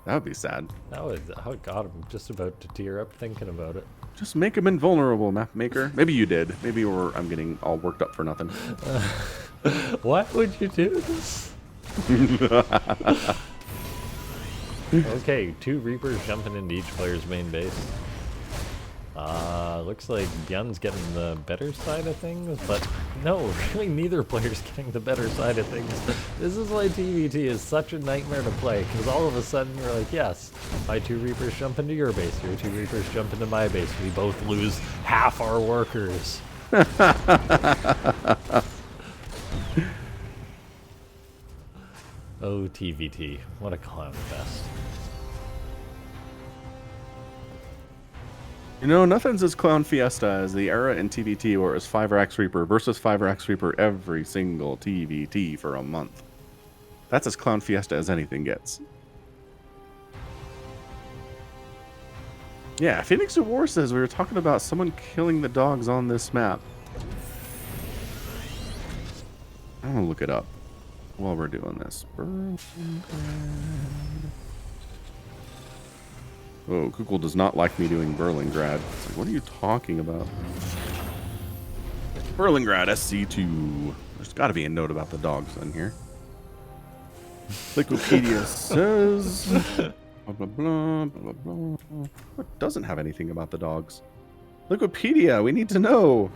That would be sad. That would. Oh god, I'm just about to tear up thinking about it. Just make him invulnerable, map maker. Maybe you did. Maybe I'm getting all worked up for nothing. Why would you do this? Okay, 2 Reapers jumping into each player's main base. Looks like ByuN's getting the better side of things, but no, really neither player's getting the better side of things. This is why TvT is such a nightmare to play, because all of a sudden you're like, yes, my 2 Reapers jump into your base, your 2 Reapers jump into my base, we both lose half our workers. Oh, TvT, what a clown fest. You know, nothing's as clown fiesta as the era in TvT where it was 5x Reaper versus 5x Reaper every single TvT for a month. That's as clown fiesta as anything gets. Yeah, Phoenix of War says we were talking about someone killing the dogs on this map. I'm gonna look it up while we're doing this. Oh, Kukul does not like me doing Berlingrad. It's like, what are you talking about? Berlingrad SC2. There's got to be a note about the dogs in here. Wikipedia says... Blah, blah, blah, blah, blah. What doesn't have anything about the dogs? Wikipedia, we need to know.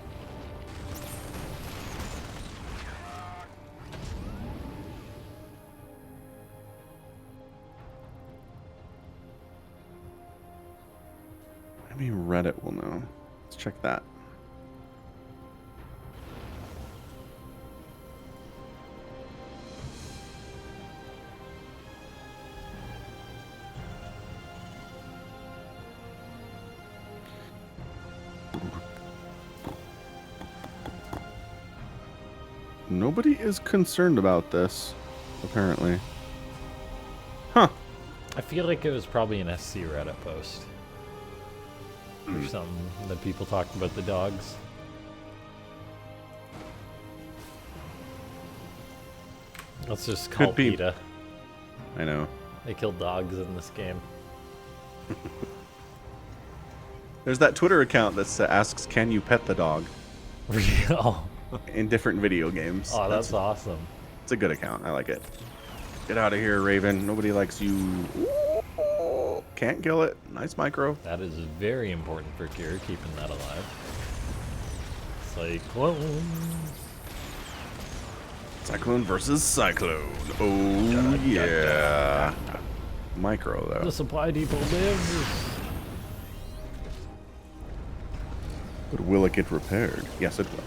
Maybe Reddit will know. Let's check that. Nobody is concerned about this, apparently. Huh. I feel like it was probably an SC Reddit post. Or something that people talked about the dogs. Let's just call PETA. I know. They killed dogs in this game. There's that Twitter account that asks, "Can you pet the dog?" Oh. In different video games. Oh, that's awesome. It's a good account. I like it. Get out of here, Raven. Nobody likes you. Ooh, can't kill it. Nice micro. That is very important for Cure, keeping that alive. Cyclone. Cyclone versus Cyclone. Oh, yeah. Micro, though. The supply depot lives. But will it get repaired? Yes, it will.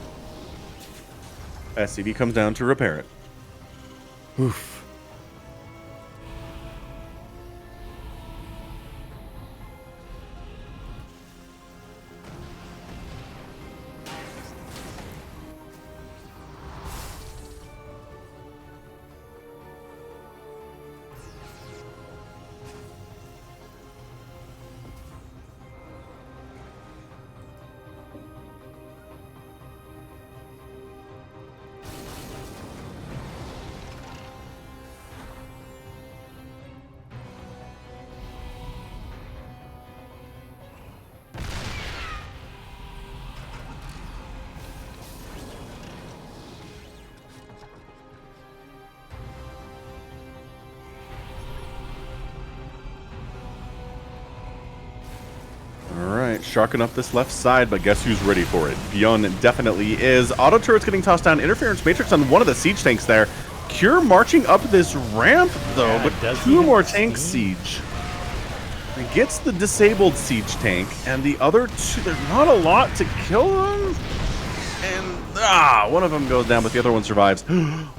SCV comes down to repair it. Oof. Sharking up this left side, but guess who's ready for it? ByuN definitely is. Auto turrets getting tossed down. Interference matrix on one of the siege tanks there. Cure marching up this ramp, though, but 2 more tanks siege. He gets the disabled siege tank, and the other two, there's not a lot to kill them. And one of them goes down, but the other one survives.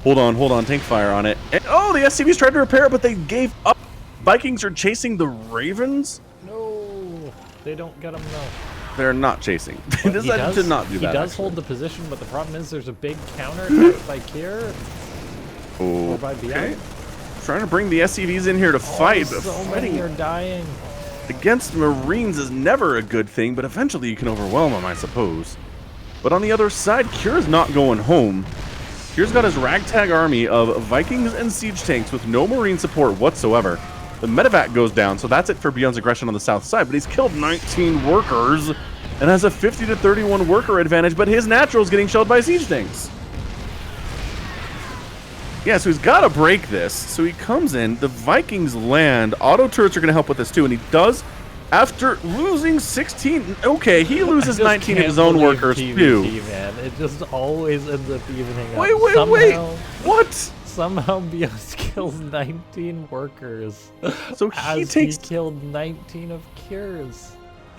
Hold on, tank fire on it. And, oh, the SCVs tried to repair it, but they gave up. Vikings are chasing the Ravens. No, they don't get them though. They're not chasing. They decided to not do that. He does hold the position, but the problem is there's a big counter attack by Kier. Or by ByuN. Trying to bring the SCVs in here to fight. But so many are dying. Against Marines is never a good thing, but eventually you can overwhelm them, I suppose. But on the other side, Kier's not going home. Kier's got his ragtag army of Vikings and siege tanks with no Marine support whatsoever. The medevac goes down, so that's it for ByuN's aggression on the south side, but he's killed 19 workers and has a 50-31 worker advantage, but his natural's getting shelled by siege tanks. Yeah, so he's got to break this. So he comes in, the Vikings land, auto turrets are going to help with this too, and he does after losing 16. Okay, he loses 19 of his own workers TvT, too. Man. It just always ends up evening up. Wait. What? Somehow ByuN kills 19 workers. So he killed 19 of Kier's.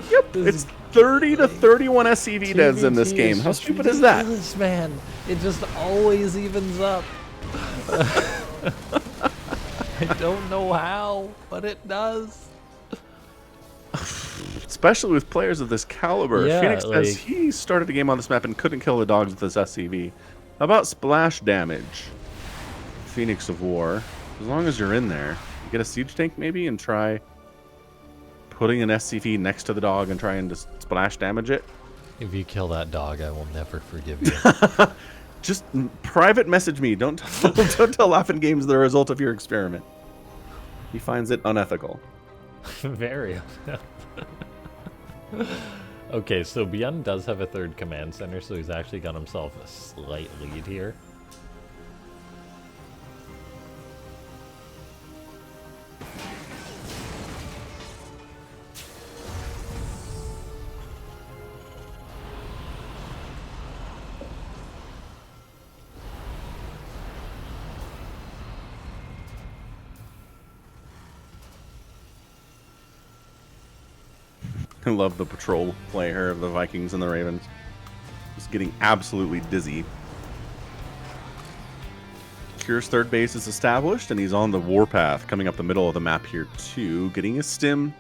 Yep, it's 30 to 31 SCV deaths in this game. How stupid is that? Man, it just always evens up. I don't know how, but it does. Especially with players of this caliber. Yeah, Phoenix says he started the game on this map and couldn't kill the dogs with this SCV. How about splash damage? Phoenix of War. As long as you're in there, you get a siege tank maybe and try putting an SCV next to the dog and try and just splash damage it. If you kill that dog, I will never forgive you. Just private message me. Don't tell LaughNgamez the result of your experiment. He finds it unethical. Very Okay, so ByuN does have a third command center, so he's actually got himself a slight lead here. I love the patrol play here of the Vikings and the Ravens. Just getting absolutely dizzy. Kier's third base is established, and he's on the warpath coming up the middle of the map here too, getting a stim.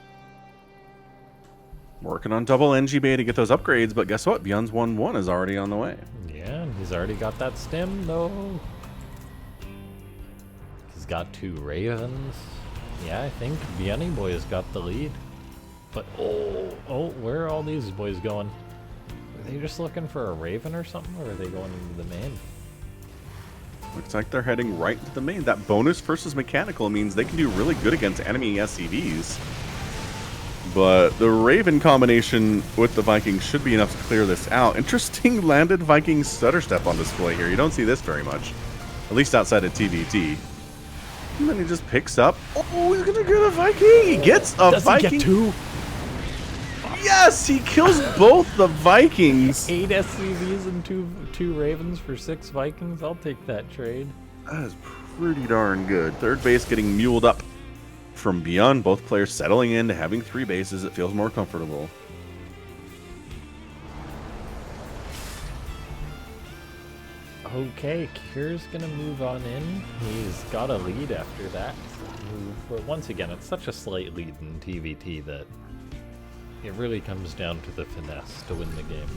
Working on double NGBA to get those upgrades, but guess what? ByuN's 1-1 is already on the way. Yeah, he's already got that stim though. He's got 2 Ravens. Yeah, I think ByuN boy has got the lead. But oh, where are all these boys going? Are they just looking for a Raven or something, or are they going into the main? Looks like they're heading right to the main. That bonus versus mechanical means they can do really good against enemy SCVs. But the Raven combination with the Vikings should be enough to clear this out. Interesting landed Viking stutter step on display here. You don't see this very much, at least outside of TvT. And then he just picks up. Oh, he's gonna get a Viking. He gets a Viking. He get 2? Yes, he kills both the Vikings. 8 SCVs and two Ravens for 6 Vikings. I'll take that trade. That is pretty darn good. Third base getting muled up from ByuN. Both players settling into having 3 bases. It feels more comfortable. Okay, Kier's gonna move on in. He's got a lead after that move. But once again, it's such a slight lead in TvT that it really comes down to the finesse to win the game.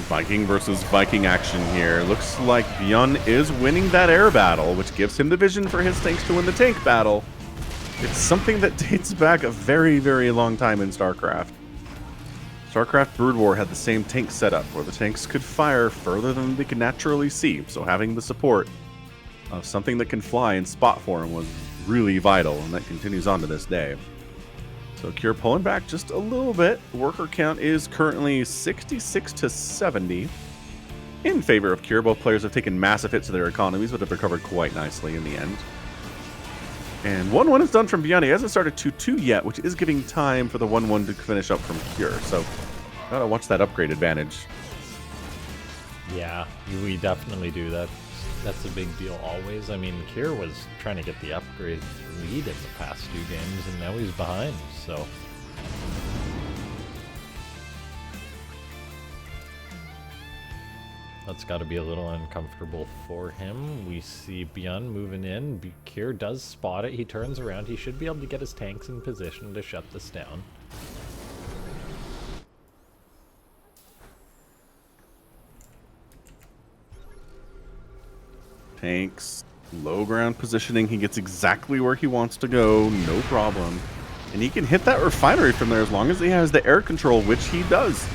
Viking versus Viking action here. Looks like ByuN is winning that air battle, which gives him the vision for his tanks to win the tank battle. It's something that dates back a very, very long time in Starcraft. Starcraft Brood War had the same tank setup, where the tanks could fire further than they could naturally see, so having the support of something that can fly in spot form was really vital, and that continues on to this day. So Kier pulling back just a little bit. Worker count is currently 66 to 70 in favor of Kier. Both players have taken massive hits to their economies, but have recovered quite nicely in the end. And 1-1 is done from ByuN. He hasn't started 2-2 yet, which is giving time for the 1-1 to finish up from Kier. So gotta watch that upgrade advantage. Yeah, we definitely do. That's That's a big deal always. I mean, Kier was trying to get the upgrade lead in the past 2 games, and now he's behind, so... That's got to be a little uncomfortable for him. We see ByuN moving in. Kier does spot it. He turns around. He should be able to get his tanks in position to shut this down. Tanks, low ground positioning. He gets exactly where he wants to go. No problem. And he can hit that refinery from there as long as he has the air control, which he does.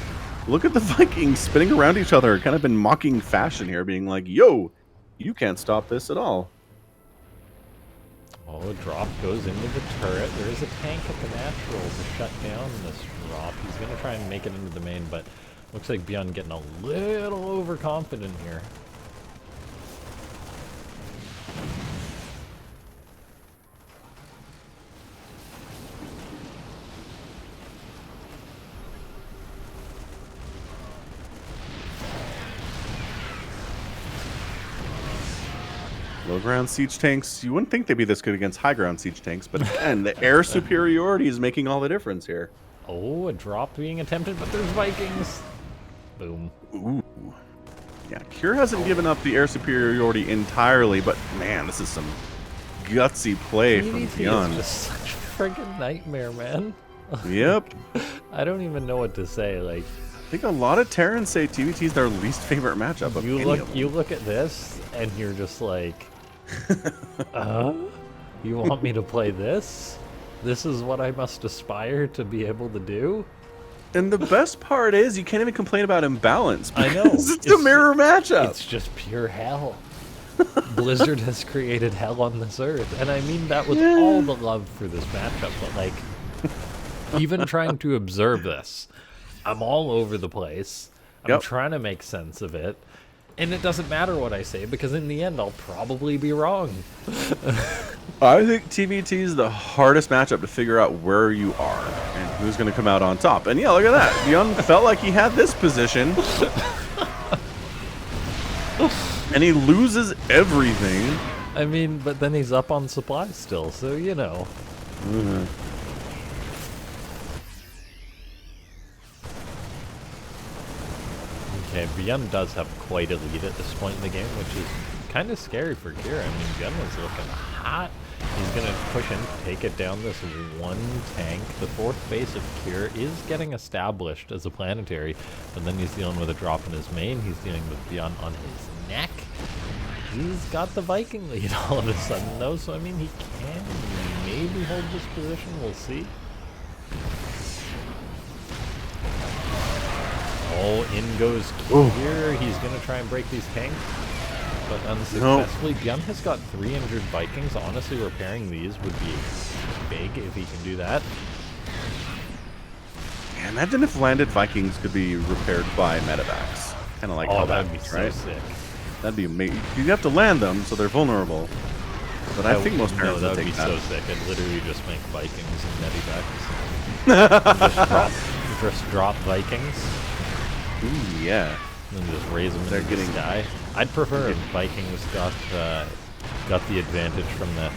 Look at the Vikings spinning around each other, kind of in mocking fashion here, being like, yo, you can't stop this at all. Oh, a drop goes into the turret. There is a tank at the natural to shut down this drop. He's going to try and make it into the main, but looks like ByuN getting a little overconfident here. Low ground siege tanks, you wouldn't think they'd be this good against high ground siege tanks, but again, the air superiority is making all the difference here. Oh, a drop being attempted, but there's Vikings. Boom. Ooh. Yeah, Kier hasn't given up the air superiority entirely, but man, this is some gutsy play from ByuN. Is just such a friggin' nightmare, man. Yep. I don't even know what to say, like... I think a lot of Terrans say TvT is their least favorite matchup of any of them. You look at this, and you're just like... You want me to play this? This is what I must aspire to be able to do? And the best part is you can't even complain about imbalance. I know. It's a mirror matchup. It's just pure hell. Blizzard has created hell on this earth. And I mean that with all the love for this matchup, but like, even trying to observe this, I'm all over the place. I'm trying to make sense of it. And it doesn't matter what I say, because in the end, I'll probably be wrong. I think TvT is the hardest matchup to figure out where you are and who's going to come out on top. And yeah, look at that. ByuN felt like he had this position. And he loses everything. I mean, but then he's up on supply still, so you know. Okay, ByuN does have quite a lead at this point in the game, which is kind of scary for Kier. I mean, ByuN is looking hot. He's going to push in, take it down this one tank. The fourth base of Kier is getting established as a planetary, but then he's dealing with a drop in his main. He's dealing with ByuN on his neck. He's got the Viking lead all of a sudden, though, so I mean, he can maybe hold this position. We'll see. Oh, in goes Kier. He's going to try and break these tanks, but unsuccessfully. ByuN has got 3 injured Vikings. Honestly, repairing these would be big if he can do that. Yeah, imagine if landed Vikings could be repaired by medevacs. Kind of like how that'd that be so right? sick. That'd be amazing. You have to land them, so they're vulnerable. But I think most parents would that'd take be that. so sick. I'd literally just make Vikings and medevacs. just drop Vikings. Ooh, yeah. And just raise them into the sky. I'd prefer if Vikings got the advantage from that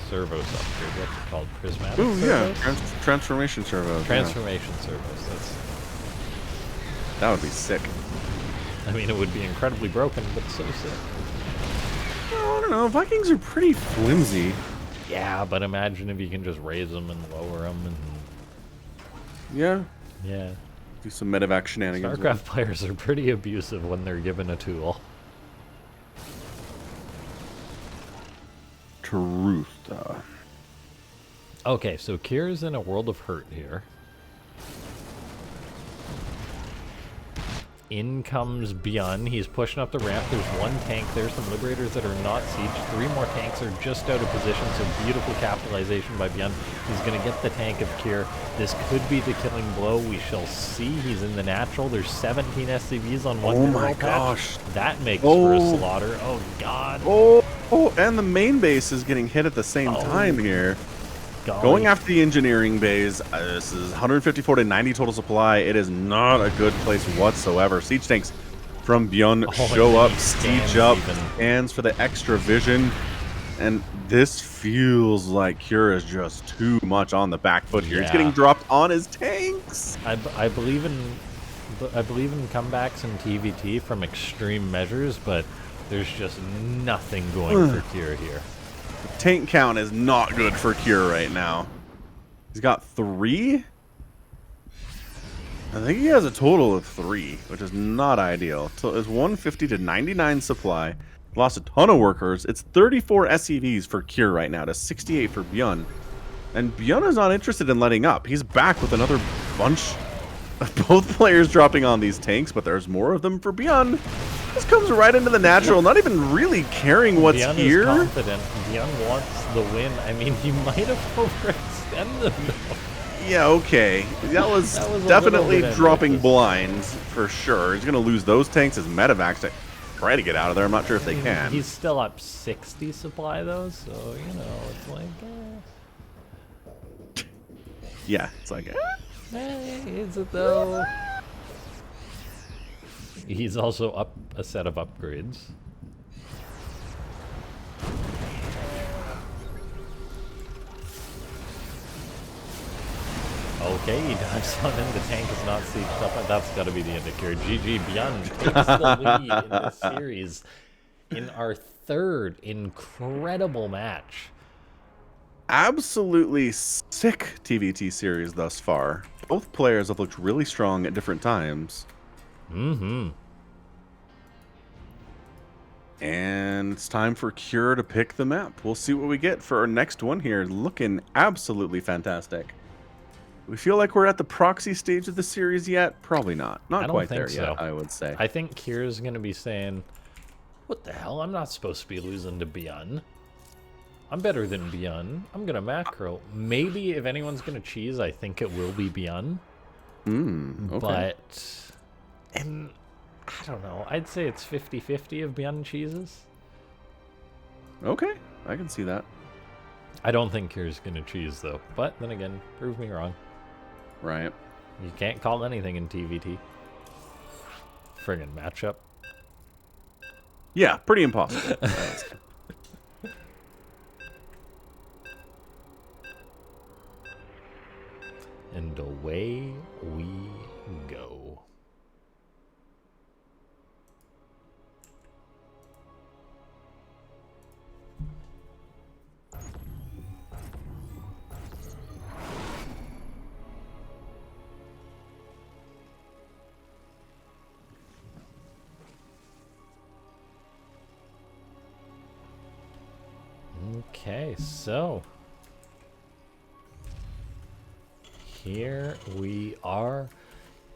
servos upgrade. What's it called? Prismatic Ooh, servos? yeah. Transformation servos. Transformation servos. That would be sick. I mean, it would be incredibly broken, but so sick. I don't know. Vikings are pretty flimsy. Yeah, but imagine if you can just raise them and lower them and... Yeah. Yeah. Do some medevac shenanigans. Starcraft players are pretty abusive when they're given a tool. Truth. Okay, so Kier's in a world of hurt here. In comes ByuN. He's pushing up the ramp. There's one tank. There's some Liberators that are not sieged. 3 more tanks are just out of position, so beautiful capitalization by ByuN. He's going to get the tank of Kier. This could be the killing blow. We shall see. He's in the natural. There's 17 SCVs on one. Oh my gosh. That makes for a slaughter. Oh, God. Oh, and the main base is getting hit at the same time here. Golly. Going after the engineering bays, this is 154 to 90 total supply. It is not a good place whatsoever. Siege tanks from ByuN. Oh, Show up, scans siege up, even. scans for the extra vision. And this feels like Cure is just too much on the back foot here. He's getting dropped on his tanks. I believe in comebacks in TvT from extreme measures, but there's just nothing going for Cure here. The tank count is not good for Cure right now. He's got 3. I think he has a total of 3, which is not ideal. So it's 150 to 99 supply. Lost a ton of workers. It's 34 SCVs for Cure right now to 68 for ByuN. And ByuN is not interested in letting up. He's back with another bunch of both players dropping on these tanks, but there's more of them for ByuN. This comes right into the natural, not even really caring what's ByuN here. is confident. ByuN wants the win. I mean, he might have overextended though. Yeah, okay. That was definitely dropping blinds for sure. He's going to lose those tanks as medevacs to try to get out of there. I'm not sure if they can. He's still up 60 supply though, so, you know, it's like... Yeah, it's like... Is it though? He's also up a set of upgrades. Okay, he dives on in. The tank is not sieged up. That's got to be the indicator. GG, ByuN takes the lead in this series in our 3rd incredible match. Absolutely sick TvT series thus far. Both players have looked really strong at different times. Mm-hmm. And it's time for Cure to pick the map. We'll see what we get for our next one here. Looking absolutely fantastic. We feel like we're at the proxy stage of the series yet? Probably not. Not quite there yet, I would say. I think Cure's going to be saying, what the hell? I'm not supposed to be losing to ByuN. I'm better than ByuN. I'm going to macro. Maybe if anyone's going to cheese, I think it will be ByuN. Okay. But, and I don't know. I'd say it's 50-50 of ByuN cheeses. Okay, I can see that. I don't think Cure's going to cheese, though. But then again, prove me wrong. Right. You can't call anything in TvT. Friggin' matchup. Yeah, pretty impossible. And away we go. Okay, so here we are.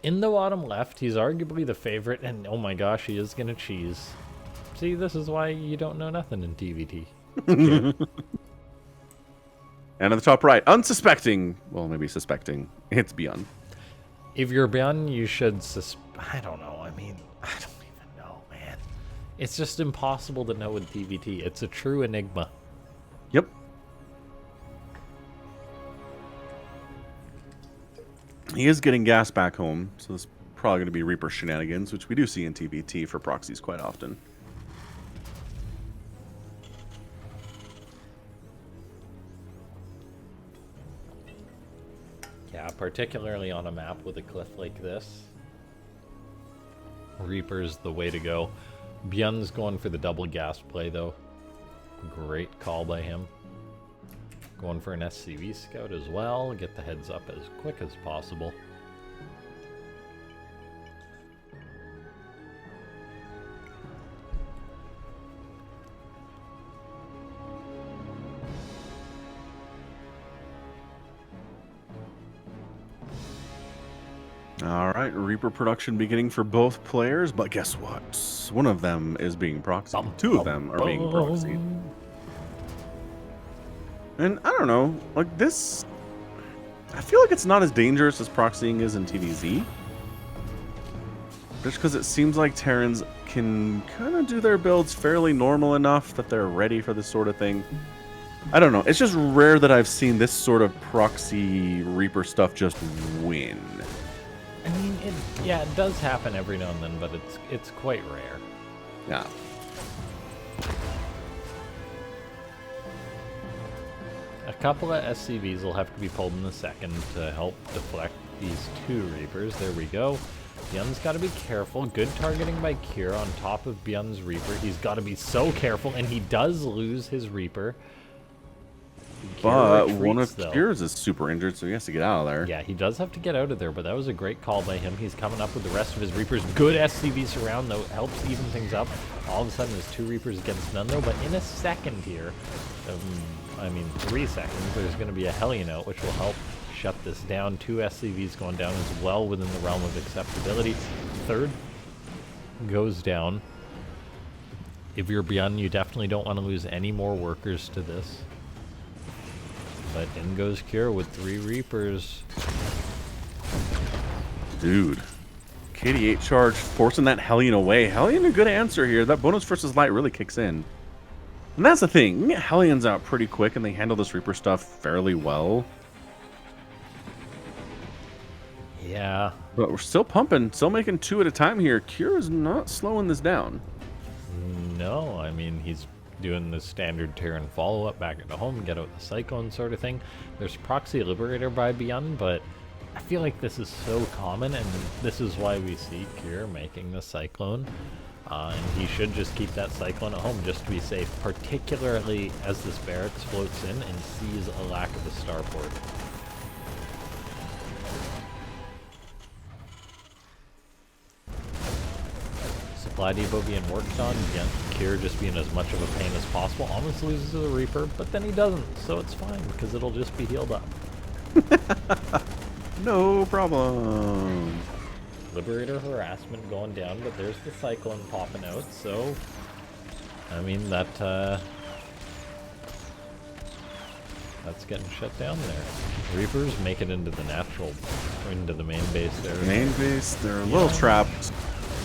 In the bottom left, he's arguably the favorite, and oh my gosh, he is gonna cheese. See, this is why you don't know nothing in TvT. And at the top right, unsuspecting, well, maybe suspecting, it's ByuN. If you're ByuN, you should I don't know, I mean, I don't even know, man. It's just impossible to know in TvT. It's a true enigma. Yep. He is getting gas back home, so this is probably going to be Reaper shenanigans, which we do see in TvT for proxies quite often. Yeah, particularly on a map with a cliff like this. Reaper's the way to go. ByuN's going for the double gas play, though. Great call by him. Going for an SCV scout as well. Get the heads up as quick as possible. All right, Reaper production beginning for both players, but guess what? One of them is being proxied. Two of them are being proxied. And I don't know, like this, I feel like it's not as dangerous as proxying is in TvZ. Just because it seems like Terrans can kind of do their builds fairly normal enough that they're ready for this sort of thing. I don't know, it's just rare that I've seen this sort of proxy Reaper stuff just win. I mean, yeah, it does happen every now and then, but it's quite rare. Yeah. A couple of SCVs will have to be pulled in a second to help deflect these 2 Reapers. There we go. ByuN's got to be careful. Good targeting by Kira on top of ByuN's Reaper. He's got to be so careful, and he does lose his Reaper. But one of Kira's is super injured, so he has to get out of there. Yeah, he does have to get out of there, but that was a great call by him. He's coming up with the rest of his Reapers. Good SCV surround, though. Helps even things up. All of a sudden, there's 2 Reapers against none, though. But in a second here, I mean 3 seconds, there's going to be a Hellion out, which will help shut this down. 2 SCVs going down as well within the realm of acceptability. Third goes down. If you're ByuN, you definitely don't want to lose any more workers to this. But in goes Kira with 3 Reapers. Dude. KD8 charge, forcing that Hellion away. Hellion a good answer here. That bonus versus light really kicks in. And that's the thing. You get Hellions out pretty quick, and they handle this Reaper stuff fairly well. Yeah. But we're still pumping, still making 2 at a time here. Kira's not slowing this down. No, I mean, he's doing the standard Terran follow-up back at the home, get out the Cyclone sort of thing. There's Proxy Liberator by ByuN, but I feel like this is so common, and this is why we see Kira making the Cyclone. And he should just keep that Cyclone at home just to be safe, particularly as this Barracks floats in and sees a lack of a starport. Supply depot being worked on, again, Kira just being as much of a pain as possible, almost loses to the Reaper, but then he doesn't, so it's fine, because it'll just be healed up. No problem. Liberator harassment going down, but there's the Cyclone popping out, so I mean that's getting shut down there. Reapers make it into the natural, into the main base there. Main base, they're a little trapped.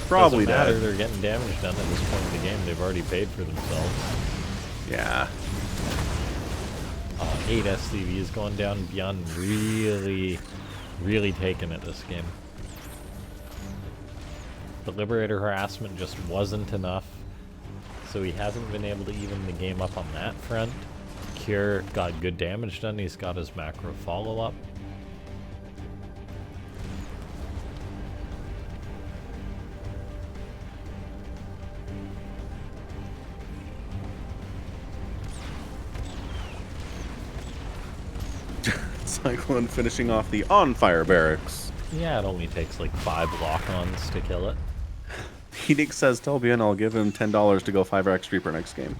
Probably doesn't matter, dead. they're getting damage done at this point in the game. They've already paid for themselves. Yeah. 8 SCVs going down. ByuN really taking it this game. The Liberator harassment just wasn't enough, so he hasn't been able to even the game up on that front. Kira got good damage done. He's got his macro follow-up. Cyclone finishing off the on-fire barracks. Yeah, it only takes like 5 lock-ons to kill it. Phoenix says, tell ByuN I'll give him $10 to go 5x Reaper next game.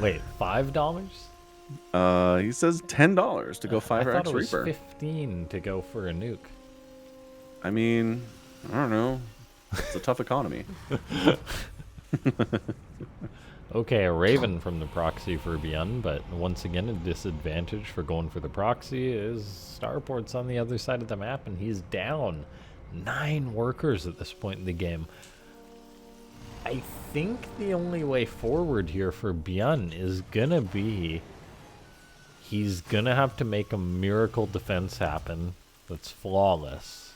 Wait, $5? He says $10 to go 5x I thought it was Reaper. 15 to go for a nuke. I mean, I don't know. It's a tough economy. Okay, a Raven from the proxy for ByuN, but once again, a disadvantage for going for the proxy is Starport's on the other side of the map, and he's down 9 workers at this point in the game. I think the only way forward here for ByuN is gonna be he's gonna have to make a miracle defense happen that's flawless,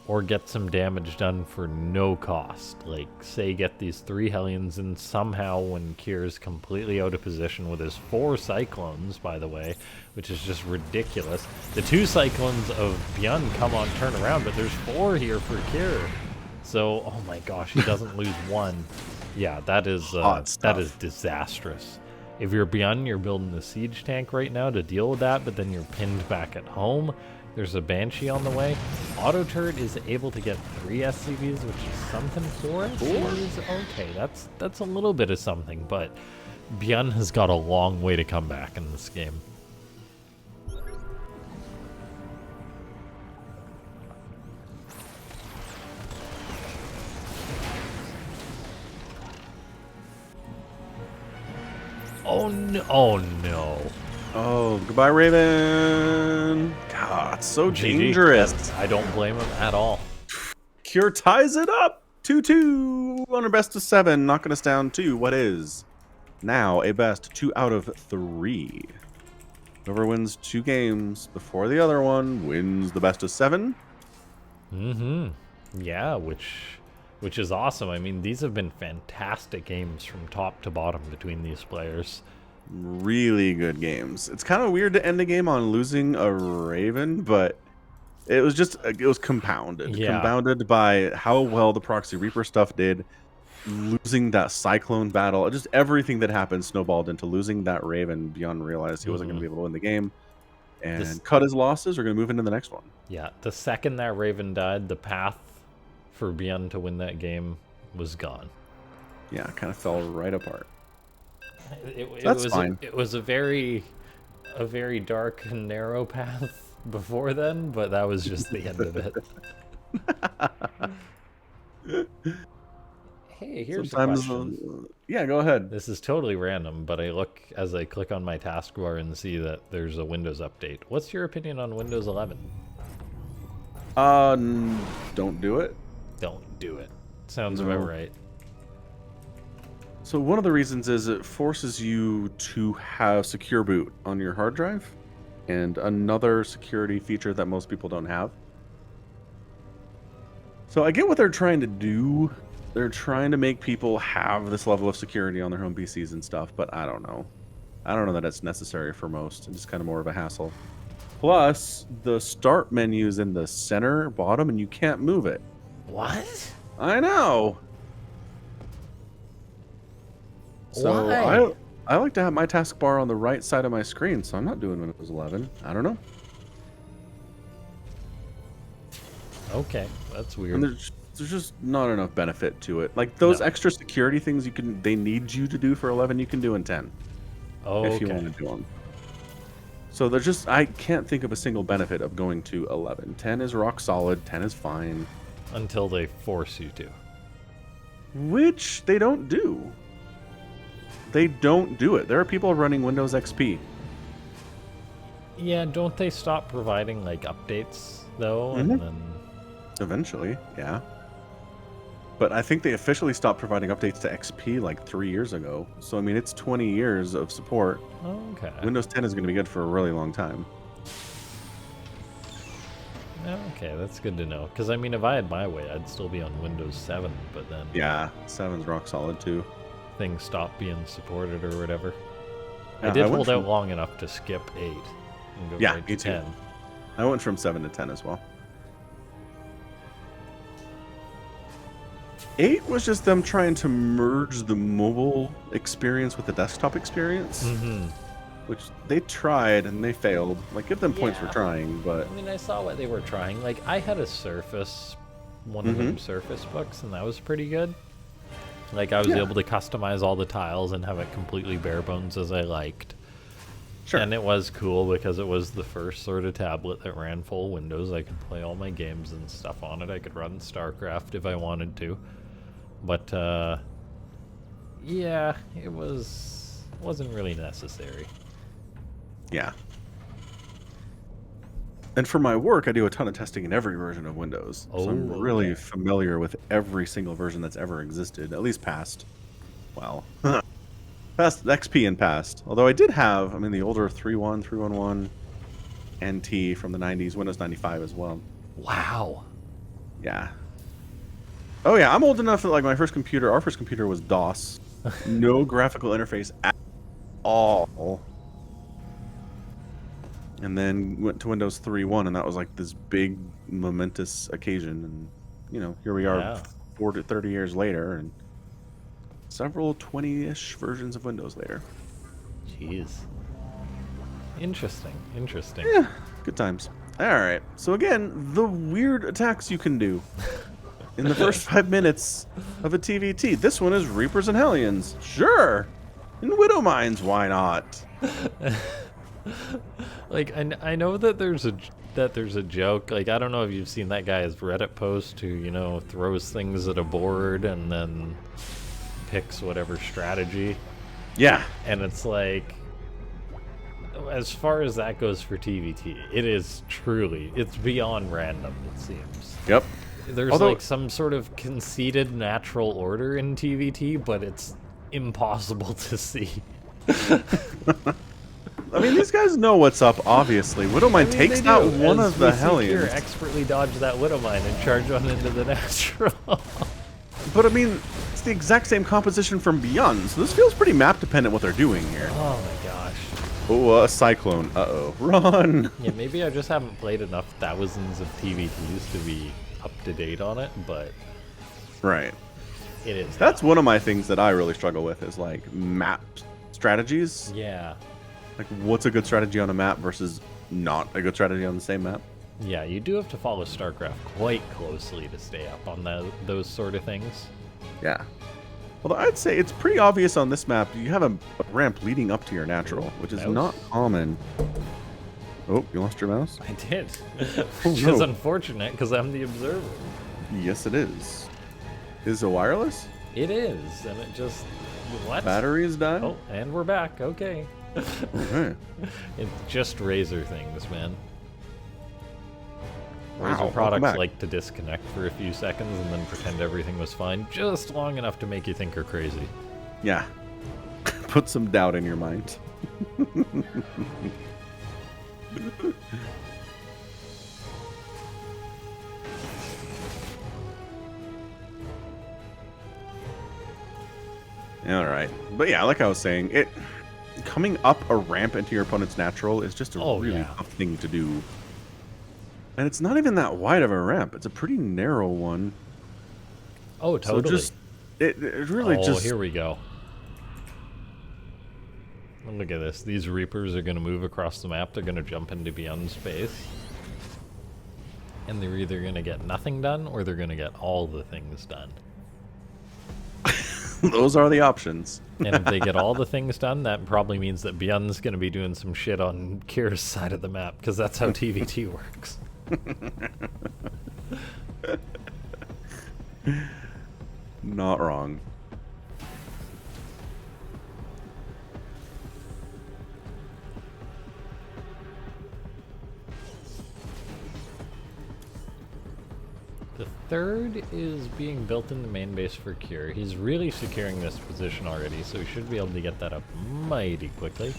or get some damage done for no cost. Like, say, get these 3 Hellions, and somehow when Kira's completely out of position with his 4 Cyclones, by the way, which is just ridiculous. The 2 Cyclones of ByuN come on turn around, but there's 4 here for Kira. So, oh my gosh, he doesn't lose 1. Yeah, that is disastrous. If you're ByuN, you're building the siege tank right now to deal with that, but then you're pinned back at home. There's a Banshee on the way. Auto Turret is able to get 3 SCVs, which is something. 4 SCVs? Okay, that's a little bit of something, but ByuN has got a long way to come back in this game. Oh no! Oh no! Oh, goodbye, Raven. God, so GG. dangerous. I don't blame him at all. Cure ties it up. 2-2 on our best of 7, knocking us down to what is now a best 2 out of 3. Whoever wins 2 games before the other one wins the best of 7. Yeah, which is awesome. I mean, these have been fantastic games from top to bottom between these players. Really good games. It's kind of weird to end a game on losing a Raven, but it was compounded. Yeah. Compounded by how well the Proxy Reaper stuff did, losing that Cyclone battle, just everything that happened snowballed into losing that Raven. ByuN realized he wasn't going to be able to win the game and cut his losses. We're going to move into the next one. Yeah, the second that Raven died, the path for ByuN to win that game was gone. Yeah, it kind of fell right apart. That's fine. It was a very dark and narrow path before then, but that was just the end of it. Hey, here's a question. Yeah, go ahead. This is totally random, but as I click on my taskbar and see that there's a Windows update. What's your opinion on Windows 11? Don't do it. Don't do it. Sounds about right. So one of the reasons is it forces you to have secure boot on your hard drive, and another security feature that most people don't have. So I get what they're trying to do. They're trying to make people have this level of security on their home PCs and stuff, but I don't know. I don't know that it's necessary for most. It's kind of more of a hassle. Plus, the start menu is in the center bottom, and you can't move it. What? I know. So Why? I like to have my taskbar on the right side of my screen, so I'm not doing Windows 11. I don't know. Okay, that's weird. And there's just not enough benefit to it. Like those extra security things they need you to do for 11, you can do in 10. Oh, if you want to do them. So I can't think of a single benefit of going to 11. 10 is rock solid. 10 is fine. Until they force you to. Which they don't do. They don't do it. There are people running Windows XP. Yeah, don't they stop providing like updates though? And then eventually, yeah. But I think they officially stopped providing updates to XP like 3 years ago. So I mean, it's 20 years of support. Okay. Windows 10 is going to be good for a really long time. Okay, that's good to know. Because I mean, if I had my way, I'd still be on Windows 7. But then yeah, 7's rock solid too. Things stopped being supported or whatever. Yeah, I did hold out long enough to skip 8 and go right to 10. I went from 7 to 10 as well. 8 was just them trying to merge the mobile experience with the desktop experience, which they tried and they failed. Like, give them points for trying, but... I mean, I saw what they were trying. Like, I had a Surface, one of them Surface books, and that was pretty good. Like, I was able to customize all the tiles and have it completely bare bones as I liked. Sure. And it was cool because it was the first sort of tablet that ran full Windows. I could play all my games and stuff on it. I could run Starcraft if I wanted to. But, yeah, it wasn't really necessary. Yeah. And for my work, I do a ton of testing in every version of Windows. So I'm really familiar with every single version that's ever existed, at least past, well, past XP and past. Although I did have, I mean, the older 3.1, 3.11, NT from the 90s, Windows 95 as well. Wow. Yeah. Oh yeah, I'm old enough that like my first computer, our first computer was DOS. No graphical interface at all. And then went to Windows 3.1, and that was like this big momentous occasion. And you know, here we are 40 to 30 years later, and several 20-ish versions of Windows later. Jeez. Interesting. Yeah, good times. All right. So again, the weird attacks you can do in the first 5 minutes of a TvT. This one is Reapers and Hellions. Sure. And Widow Mines, why not? Like, I know that there's a joke. Like, I don't know if you've seen that guy's Reddit post who, you know, throws things at a board and then picks whatever strategy. Yeah. And it's like, as far as that goes for TvT, it's beyond random, it seems. Yep. There's like some sort of conceded natural order in TvT, but it's impossible to see. I mean, these guys know what's up, obviously. Widowmine takes they out do, one as of the we see Kier Hellions. expertly dodge that Widowmine and charge on into the natural. But I mean, it's the exact same composition from ByuN, so this feels pretty map dependent what they're doing here. Oh my gosh. Oh, a Cyclone. Uh-oh. Run! Yeah, maybe I just haven't played enough thousands of TvTs to be up to date on it, but Right. it is. That's one of my things that I really struggle with is like map strategies. Yeah. Like, what's a good strategy on a map versus not a good strategy on the same map? Yeah, you do have to follow Starcraft quite closely to stay up on those sort of things. Yeah. Although I'd say it's pretty obvious on this map. You have a ramp leading up to your natural, which is not common. Oh, you lost your mouse? I did. Which is unfortunate because I'm the observer. Yes, it is. Is it wireless? It is, and it just... What? Battery is dying? Oh, and we're back. Okay. Okay. It's just Razer things, man. Wow, Razer welcome products back. like to disconnect for a few seconds and then pretend everything was fine, just long enough to make you think you're crazy. Yeah. Put some doubt in your mind. All right. But yeah, like I was saying, it coming up a ramp into your opponent's natural is just a really tough thing to do. And it's not even that wide of a ramp. It's a pretty narrow one. Oh, totally. So just it really just here we go. Look at this. These Reapers are going to move across the map. They're going to jump into ByuN space. And they're either going to get nothing done or they're going to get all the things done. Those are the options. And if they get all the things done, that probably means that ByuN's going to be doing some shit on Kier's side of the map, because that's how TvT works. Not wrong. The third is being built in the main base for Kier. He's really securing this position already, so he should be able to get that up mighty quickly.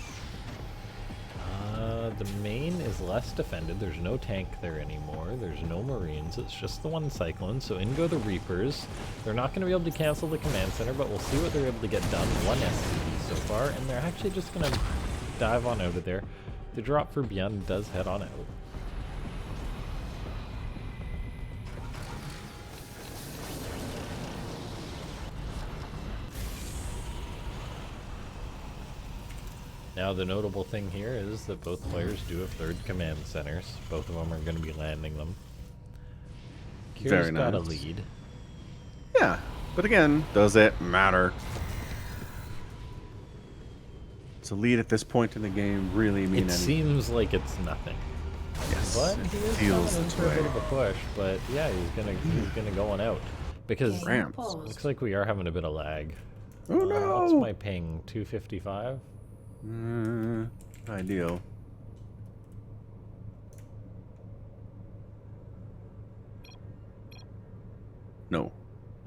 The main is less defended. There's no tank there anymore. There's no Marines. It's just the one Cyclone. So in go the Reapers. They're not going to be able to cancel the command center, but we'll see what they're able to get done. One SCV so far, and they're actually just going to dive on out of there. The drop for ByuN does head on out. Now the notable thing here is that both players do have third command centers. Both of them are going to be landing them. Kier's got a lead. Yeah, but again, does it matter? Does a lead at this point in the game really mean anything? It seems like it's nothing. Yes, But he is feels coming in for a bit of a push. But yeah, he's gonna go on out because ramps. Looks like we are having a bit of lag. Oh no! What's my ping? 255. Ideal. No.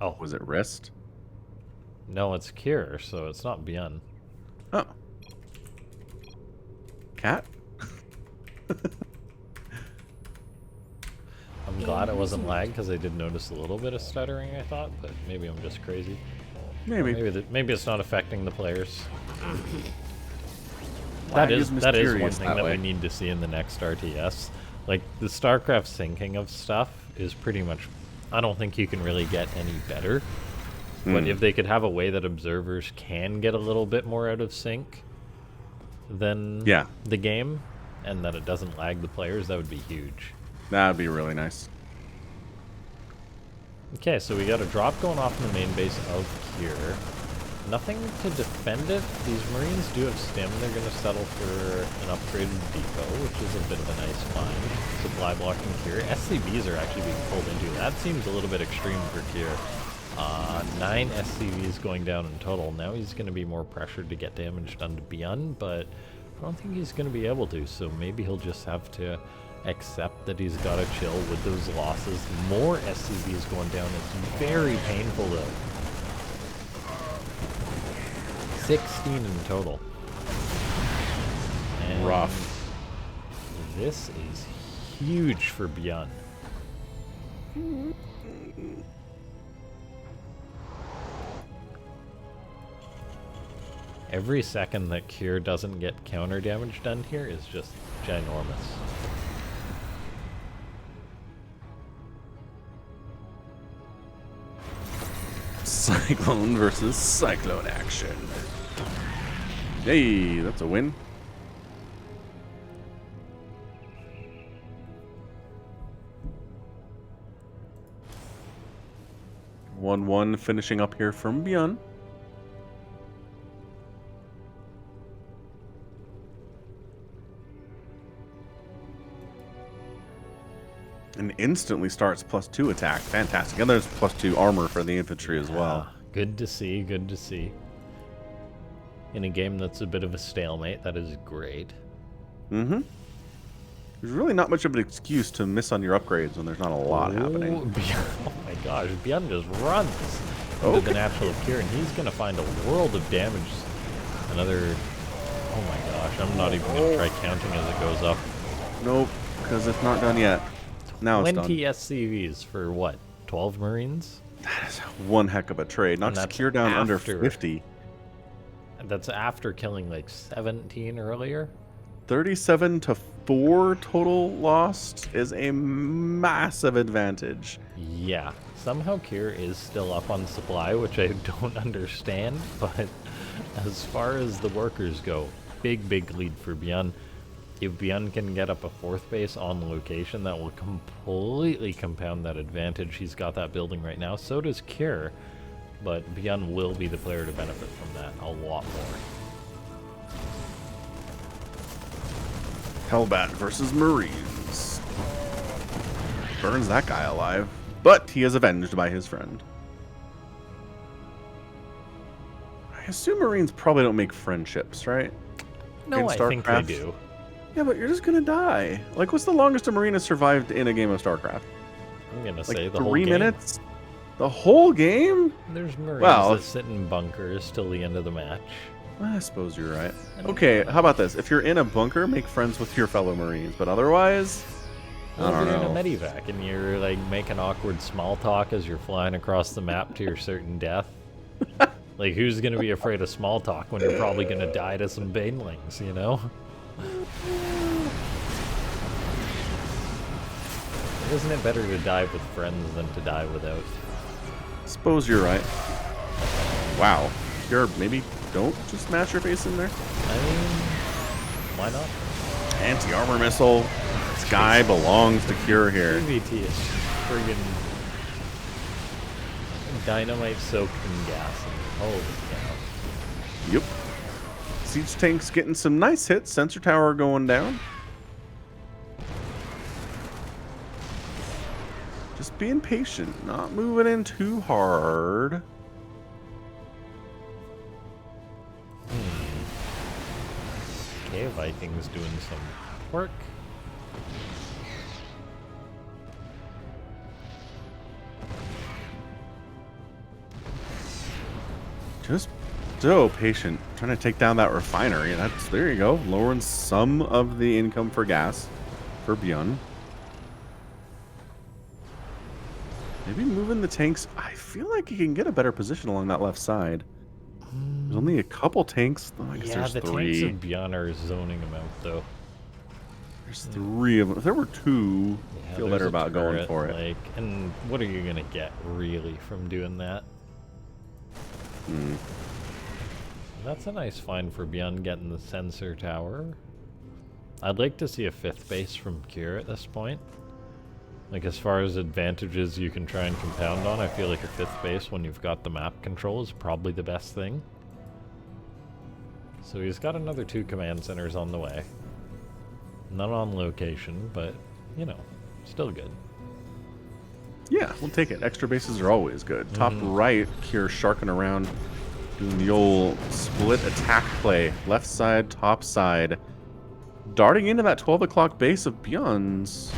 Oh, Was it rest? no, it's Kier, so it's not ByuN. Oh. Cat? I'm glad it wasn't lag because I did notice a little bit of stuttering. I thought, but maybe I'm just crazy. Maybe. Maybe it's not affecting the players. Lag That is one mysterious thing that way. we need to see in the next RTS. Like, the StarCraft syncing of stuff is pretty much... I don't think you can really get any better. But if they could have a way that observers can get a little bit more out of sync than the game, and that it doesn't lag the players, that would be huge. That'd be really nice. Okay, so we got a drop going off in the main base of Kier. Nothing to defend it. These Marines do have stim. They're going to settle for an upgraded depot, which is a bit of a nice find. Supply blocking Kier. SCVs are actually being pulled into. That seems a little bit extreme for Kier. 9 SCVs going down in total. Now he's going to be more pressured to get damage done to ByuN, but I don't think he's going to be able to, so maybe he'll just have to accept that he's got to chill with those losses. More SCVs going down. It's very painful, though. 16 in total. And rough. This is huge for ByuN. Every second that Cure doesn't get counter damage done here is just ginormous. Cyclone versus Cyclone action. Hey, that's a win. One finishing up here from ByuN. And instantly starts +2 attack. Fantastic. And there's +2 armor for the infantry as well. Good to see, good to see. In a game that's a bit of a stalemate, that is great. Mm-hmm. There's really not much of an excuse to miss on your upgrades when there's not a lot happening. Oh my gosh, ByuN just runs into the natural Cure, and he's going to find a world of damage. Another... Oh my gosh, I'm not even going to try counting as it goes up. Nope, because it's not done yet. Now it's done. 20 SCVs for what? 12 Marines? That is one heck of a trade. Knocks Cure down under 50. That's after killing like 17 earlier. 37 to 4 total lost is a massive advantage. Yeah. Somehow Cure is still up on supply, which I don't understand, but as far as the workers go, big lead for ByuN. If ByuN can get up a 4th base on location, that will completely compound that advantage. He's got that building right now. So does Cure, but ByuN will be the player to benefit from that a lot more. Hellbat versus Marines. Burns that guy alive, but he is avenged by his friend. I assume Marines probably don't make friendships, right? No, I think they do. Yeah, but you're just gonna die. Like, what's the longest a Marine has survived in a game of Starcraft? I'm gonna Like say the whole 3 game. minutes? The whole game? There's Marines Well, that sit in bunkers till the end of the match. I suppose you're right. Okay, how about this? If you're in a bunker, make friends with your fellow Marines, but otherwise, I Well, don't if you're know. in a medevac and you're like making awkward small talk as you're flying across the map to your certain death, like who's gonna be afraid of small talk when you're probably gonna die to some banelings, you know? Isn't it better to die with friends than to die without? Suppose you're right. Wow. You're maybe don't just smash your face in there. I mean, why not? Anti-armor missile. This guy belongs to Cure here. TvT is friggin' dynamite soaked in gas. Holy cow. Yep. Siege tank's getting some nice hits. Sensor tower going down. Just being patient, not moving in too hard. Okay, Vikings doing some work. Just so patient. Trying to take down that refinery. There you go. Lowering some of the income for gas for ByuN. Maybe moving the tanks. I feel like he can get a better position along that left side. There's only a couple tanks. Oh, I guess Yeah, there's the 3. tanks of ByuN are zoning him out, though. There's 3 of them. If there were 2, Yeah, feel there's better a about going turret, for it. Like, and what are you gonna get really from doing that? That's a nice find for ByuN getting the sensor tower. I'd like to see a 5th base from Cure at this point. Like, as far as advantages you can try and compound on, I feel like a 5th base when you've got the map control is probably the best thing. So he's got another 2 command centers on the way. Not on location, but, you know, still good. Yeah, we'll take it. Extra bases are always good. Top right, Cure sharking around, doing the old split attack play. Left side, top side. Darting into that 12 o'clock base of ByuN's.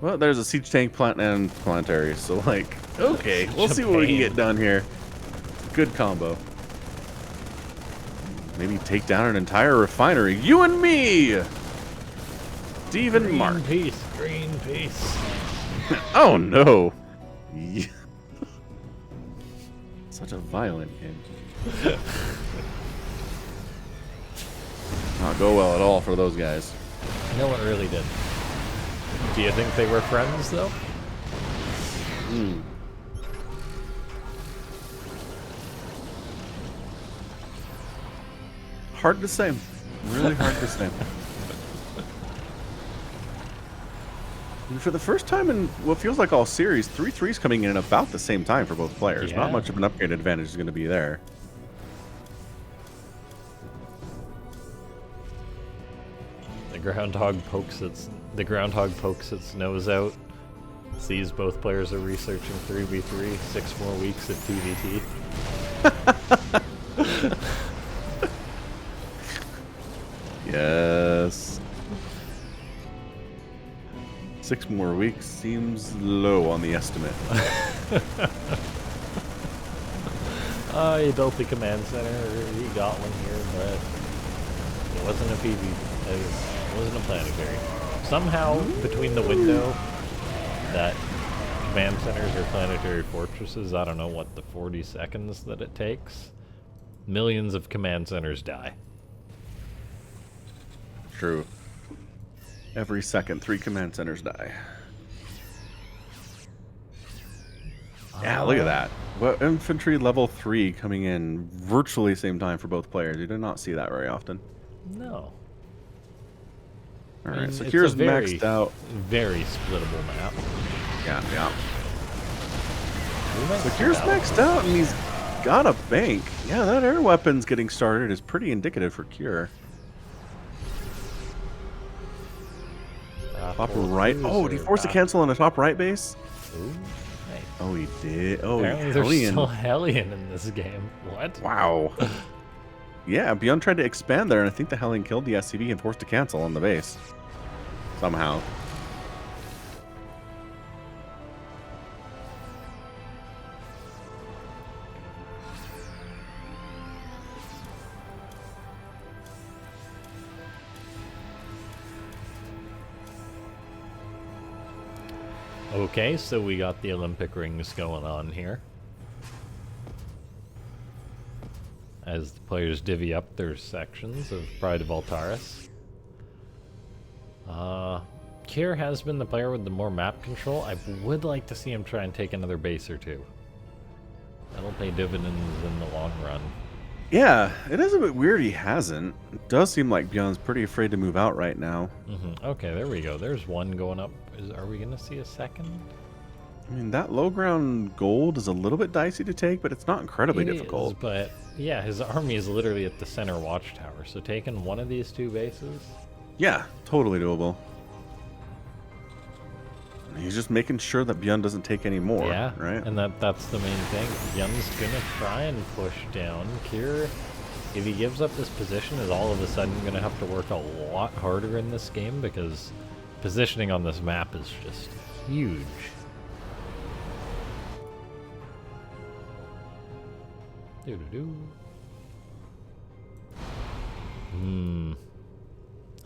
Well, there's a siege tank plant and planetary, so like, okay, we'll see what we can get done here. Good combo. Maybe take down an entire refinery. You and me! Stephen Mark. Greenpeace. Oh no! Yeah. Such a violent game. Not go well at all for those guys. No, it really did. Do you think they were friends, though? Hard to say. Really hard to say. And for the first time in what feels like all series, 3-3's coming in at about the same time for both players. Yeah. Not much of an upgrade advantage is going to be there. The groundhog pokes its nose out, sees both players are researching 3v3, 6 more weeks at TvT. Yes. 6 more weeks seems low on the estimate. He built the command center, he got one here, but it wasn't a PV, it wasn't a planetary. Somehow, between the window that command centers are planetary fortresses, I don't know what the 40 seconds that it takes, millions of command centers die. True. Every second, 3 command centers die. Yeah, look at that. Well, infantry level 3 coming in virtually same time for both players. You do not see that very often. No. Alright, so here's maxed out. Very splittable map. Yeah. So here's maxed out, and he's got a bank. Yeah, that air weapons getting started is pretty indicative for Cure. Top right. Oh, did he force a cancel on the top right base? Ooh, nice. Oh, he did. Oh, apparently there's still Hellion in this game. What? Wow. Yeah, ByuN tried to expand there, and I think the Hellion killed the SCV and forced a cancel on the base. Somehow. Okay, so we got the Olympic rings going on here. As the players divvy up their sections of Pride of Altaris. Kier has been the player with the more map control. I would like to see him try and take another base or two. That'll pay dividends in the long run. Yeah, it is a bit weird he hasn't. It does seem like ByuN's pretty afraid to move out right now. Okay, there we go. There's one going up. Are we going to see a second? I mean, that low ground gold is a little bit dicey to take, but it's not incredibly difficult. But yeah, his army is literally at the center watchtower. So taking one of these 2 bases? Yeah, totally doable. He's just making sure that ByuN doesn't take any more, right? And that's the main thing. ByuN's gonna try and push down. Kier, if he gives up this position, is all of a sudden gonna have to work a lot harder in this game because positioning on this map is just huge. I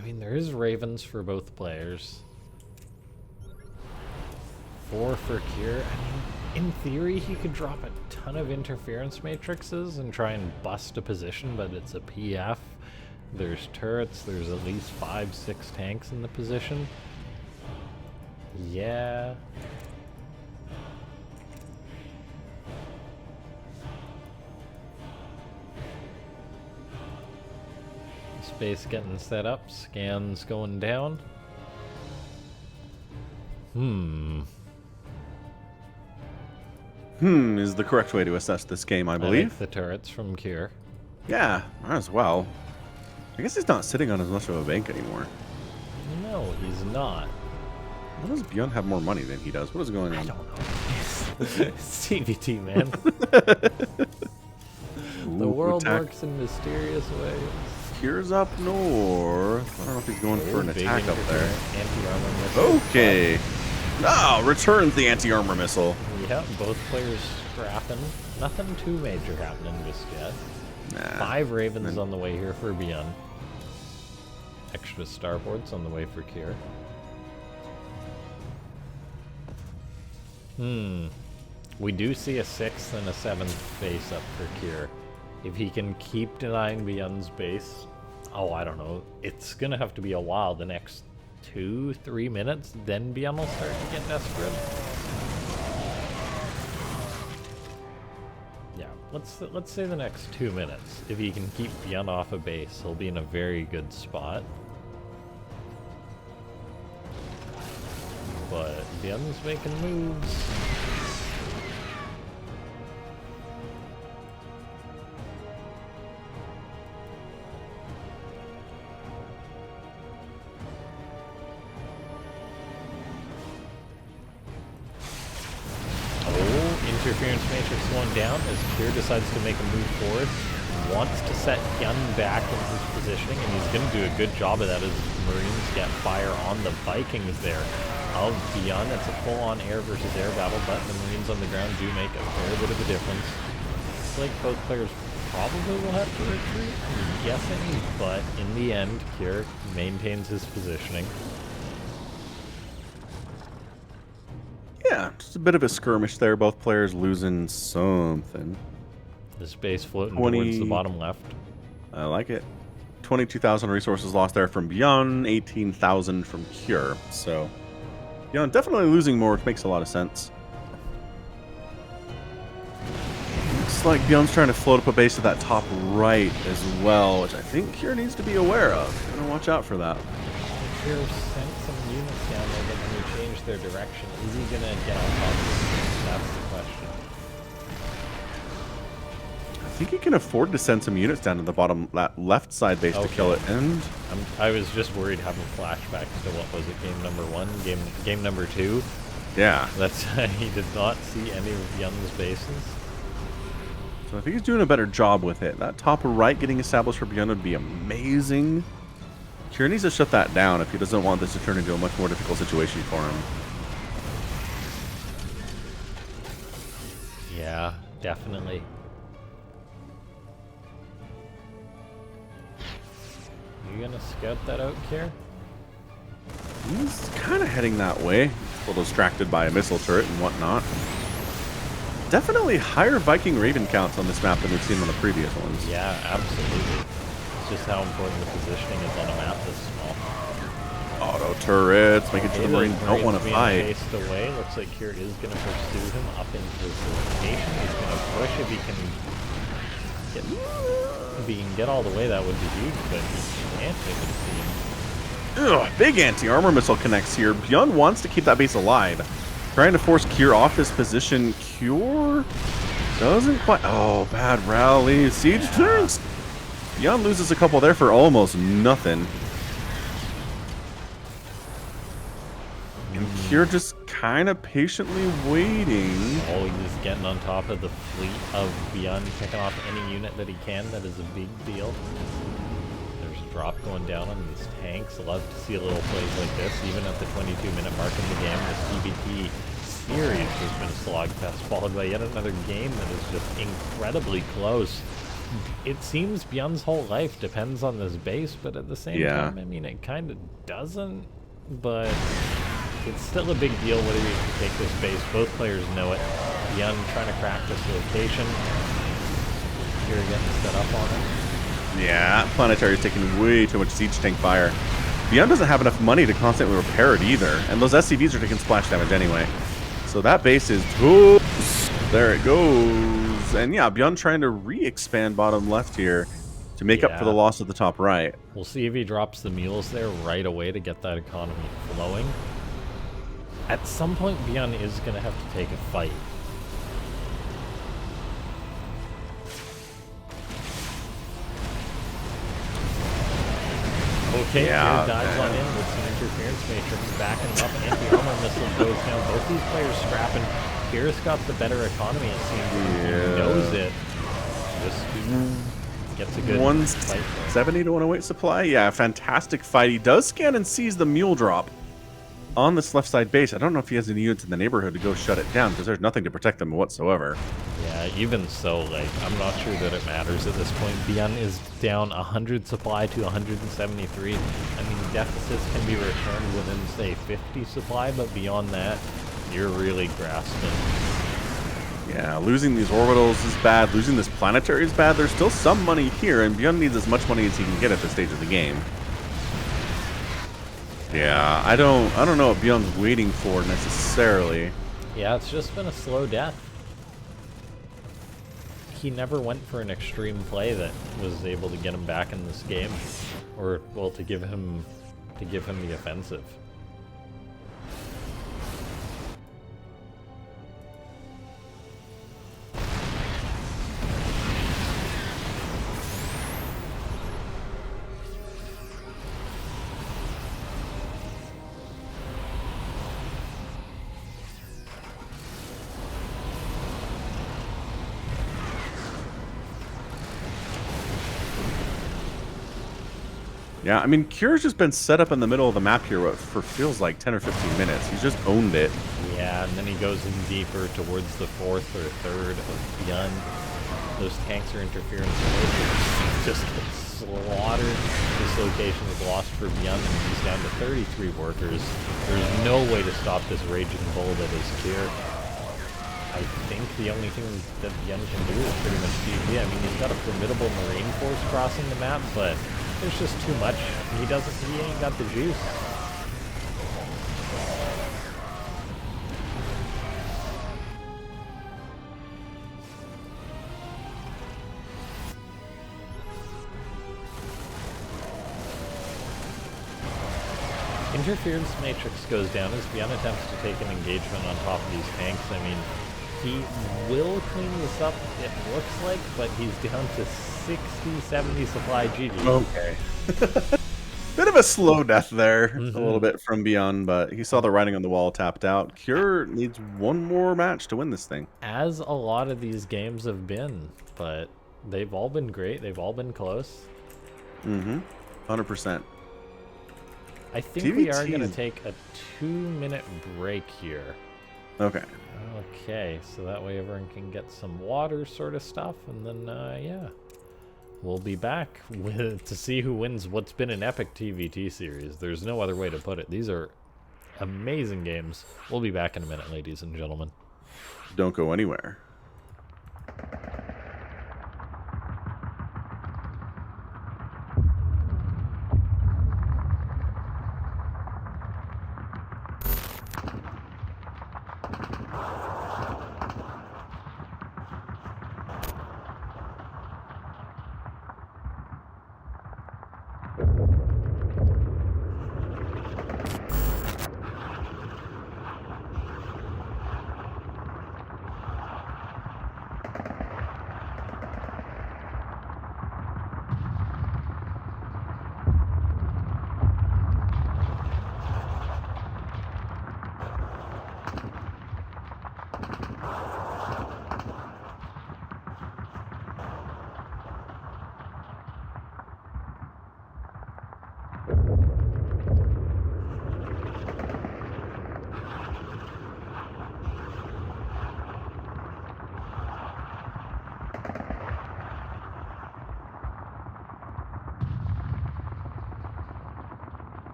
mean, there is Ravens for both players. 4 for Kier. I mean, in theory, he could drop a ton of interference matrices and try and bust a position, but it's a PF. There's turrets. There's at least 5-6 tanks in the position. Yeah. Space getting set up. Scans going down. Is the correct way to assess this game, I believe. I like the turrets from Kier. Yeah, might as well. I guess he's not sitting on as much of a bank anymore. No, he's not. Why does ByuN have more money than he does? What is going on? I don't know. It's TvT, man. The world works in mysterious ways. Here's up north. I don't know if he's going for an attack up there. Anti-armor missile. Okay. Oh, returns the anti-armor missile. Yeah, both players scrapping. Nothing too major happening just yet. Nah. 5 Ravens on the way here for ByuN. Extra starboards on the way for Kier. We do see a 6th and a 7th face up for Kier. If he can keep denying ByuN's base, oh, I don't know. It's gonna have to be a while. The next 2-3 minutes, then ByuN will start to get desperate. Yeah, let's say the next 2 minutes. If he can keep ByuN off a base, he'll be in a very good spot. But ByuN's making moves. Interference matrix slowing down as Kier decides to make a move forward. Wants to set ByuN back in his positioning, and he's going to do a good job of that as Marines get fire on the Vikings there of ByuN. It's a full-on air versus air battle, but the Marines on the ground do make a fair bit of a difference. Looks like both players probably will have to retreat, I'm guessing, but in the end, Kier maintains his positioning. Yeah, just a bit of a skirmish there. Both players losing something. This base floating towards the bottom left. I like it. 22,000 resources lost there from ByuN, 18,000 from Kier. So, ByuN definitely losing more, which makes a lot of sense. Looks like ByuN's trying to float up a base to that top right as well, which I think Kier needs to be aware of. Gonna watch out for that. Kier sent some units down there, but when he changed their direction, is he gonna get on top of this? That's the question. I think he can afford to send some units down to the bottom, that left side base to kill it. And I was just worried having flashbacks to what was it, game number 1, game number 2. yeah, That's he did not see any of ByuN's bases. so I think he's doing a better job with it. That top right getting established for ByuN would be amazing. Kier needs to shut that down if he doesn't want this to turn into a much more difficult situation for him. Yeah, definitely. You gonna scout that out, Kier? He's kind of heading that way. A little distracted by a missile turret and whatnot. Definitely higher Viking Raven counts on this map than we've seen on the previous ones. Yeah, absolutely. It's just how important the positioning is on a map this small. Auto turrets, making sure the Marines don't want to fight. Chased away. Looks like Kier is going to pursue him up into his location. He's going to push if he can get. If he can get all the way, that would be huge, but he can't make it seem. Ugh, big anti-armor missile connects here. ByuN wants to keep that base alive. Trying to force Kier off his position. Cure doesn't quite. Oh, bad rally. Siege turns. ByuN loses a couple there for almost nothing. And Kier just kind of patiently waiting. Oh, he's getting on top of the fleet of ByuN, picking off any unit that he can. That is a big deal. There's a drop going down on these tanks. Love to see a little plays like this, even at the 22-minute mark in the game. This TvT series has been a slogfest, followed by yet another game that is just incredibly close. It seems ByuN's whole life depends on this base, but at the same time, I mean, it kind of doesn't, but it's still a big deal whether you can take this base. Both players know it. ByuN trying to crack this location. Here getting set up on it. Yeah, Planetary is taking way too much siege tank fire. ByuN doesn't have enough money to constantly repair it either, and those SCVs are taking splash damage anyway. So that base is toast. There it goes. And yeah, ByuN trying to re-expand bottom left here to make up for the loss of the top right. We'll see if he drops the mules there right away to get that economy flowing. At some point, ByuN is going to have to take a fight. Okay, Kier dives on in with some interference matrix backing up. Anti-armor missile goes down. Both these players scrapping. Kier's got the better economy, it seems. He knows it. Just gets a good 170 to 108 supply. Yeah, fantastic fight. He does scan and sees the mule drop on this left side base. I don't know if he has any units in the neighborhood to go shut it down, because there's nothing to protect them whatsoever. Yeah, Even so, like, I'm not sure that it matters at this point. ByuN is down 100 supply to 173. I mean, deficits can be returned within, say, 50 supply, but beyond that, you're really grasping. Yeah, losing these orbitals is bad. Losing this planetary is bad. There's still some money here, and ByuN needs as much money as he can get at this stage of the game. Yeah, I don't know what ByuN's waiting for necessarily. Yeah, it's just been a slow death. He never went for an extreme play that was able to get him back in this game, or well, to give him the offensive. Yeah, I mean, Cure's just been set up in the middle of the map here for feels like 10 or 15 minutes. He's just owned it. Yeah, and then he goes in deeper towards the 4th or 3rd of ByuN. Those tanks are interfering just get slaughtered. This location is lost for ByuN, and he's down to 33 workers. There's no way to stop this raging bull that is Cure. I think the only thing that ByuN can do is pretty much TvT. I mean, he's got a formidable marine force crossing the map, but there's just too much. He ain't got the juice. Interference matrix goes down as ByuN attempts to take an engagement on top of these tanks. I mean, he will clean this up, it looks like, but he's down to 60, 70 supply. GG. Okay. Bit of a slow death there, a little bit from ByuN, but he saw the writing on the wall, tapped out. Cure needs one more match to win this thing. As a lot of these games have been, but they've all been great. They've all been close. 100%. I think we are going to take a 2-minute break here. Okay. Okay, so that way everyone can get some water sort of stuff, and then, yeah. We'll be back to see who wins what's been an epic TvT series. There's no other way to put it. These are amazing games. We'll be back in a minute, ladies and gentlemen. Don't go anywhere.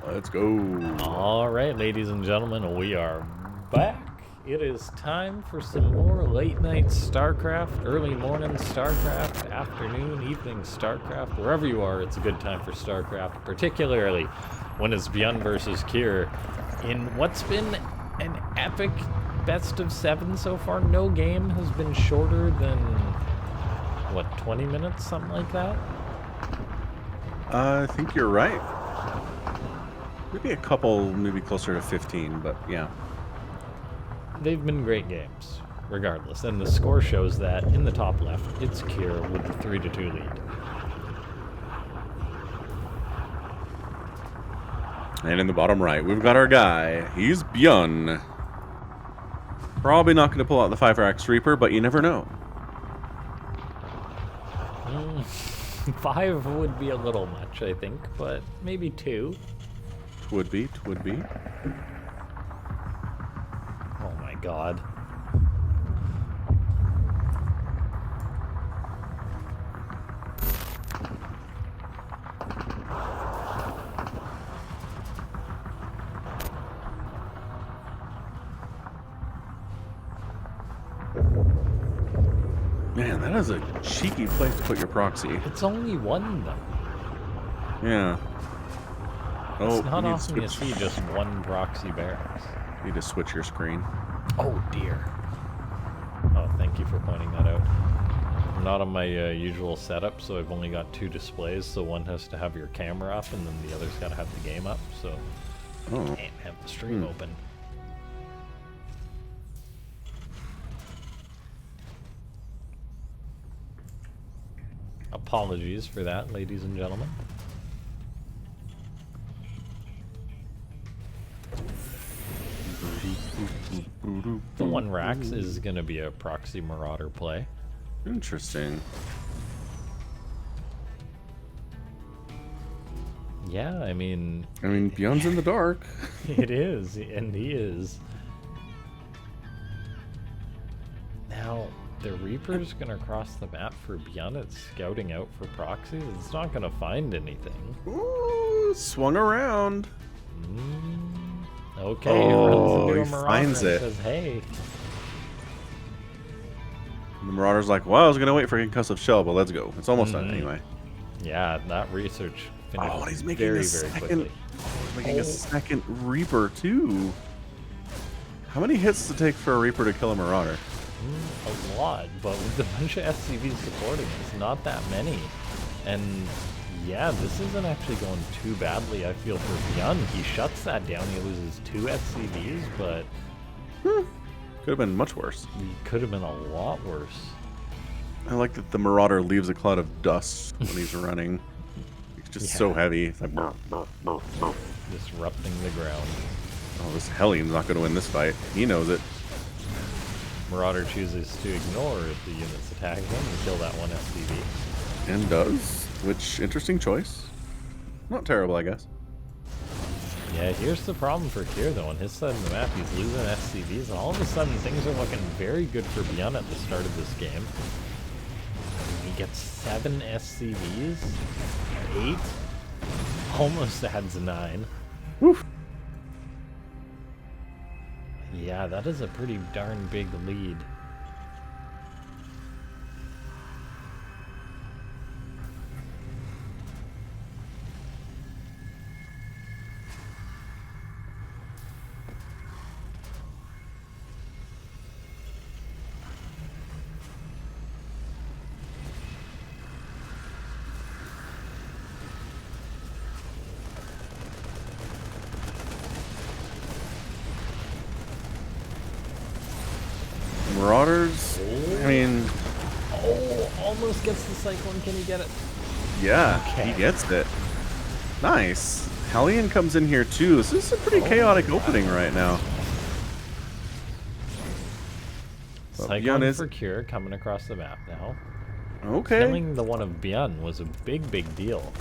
Let's go. All right, ladies and gentlemen, we are back. It is time for some more late night StarCraft, early morning StarCraft, afternoon, evening StarCraft. Wherever you are, it's a good time for StarCraft, particularly when it's ByuN versus Kier. In what's been an epic best of 7 so far, no game has been shorter than, what, 20 minutes, something like that? I think you're right. Maybe a couple, maybe closer to 15, but yeah. They've been great games, regardless. And the score shows that in the top left, it's Kier with the 3-2 lead. And in the bottom right, we've got our guy. He's ByuN. Probably not going to pull out the 5X Reaper, but you never know. 5 would be a little much, I think, but maybe 2. Would be. Oh my god. Man, that is a cheeky place to put your proxy. It's only one, though. Yeah. Oh, it's not often you see just one proxy barracks. Need to switch your screen. Oh dear. Oh, thank you for pointing that out. I'm not on my usual setup, so I've only got 2 displays, so one has to have your camera up, and then the other's got to have the game up, so can't have the stream open. Apologies for that, ladies and gentlemen. The 1 Rax is going to be a proxy Marauder play. Interesting. Yeah, I mean, ByuN's in the dark. It is, and he is. Now, the Reaper's going to cross the map for ByuN. It's scouting out for proxies. It's not going to find anything. Ooh, swung around. Okay, oh, he he finds it. Says, hey. The Marauder's like, well, I was going to wait for concussive shell, but let's go. It's almost done anyway. Yeah, that research finished and he's making very, a very second, quickly. He's making a second Reaper, too. How many hits to take for a Reaper to kill a Marauder? A lot, but with a bunch of SCVs supporting, it's not that many. And yeah, this isn't actually going too badly, I feel, for ByuN. He shuts that down, he loses 2 SCVs, but could have been much worse. He could have been a lot worse. I like that the Marauder leaves a cloud of dust when he's running. He's just so heavy. It's like disrupting the ground. Oh, this Hellion's not going to win this fight. He knows it. Marauder chooses to ignore the units attacking him and kill that 1 SCV. And does, which, interesting choice. Not terrible, I guess. Yeah, here's the problem for Kier, though. On his side of the map, he's losing SCVs, and all of a sudden, things are looking very good for ByuN at the start of this game. He gets 7 SCVs, 8, almost adds 9. Woof. Yeah, that is a pretty darn big lead. Marauders, I mean... Oh, almost gets the Cyclone. Can he get it? Yeah, okay. He gets it. Nice. Hellion comes in here too. This is a pretty chaotic opening right now. Cyclone is for Kier coming across the map now. Okay. Killing the one of ByuN was a big, big deal.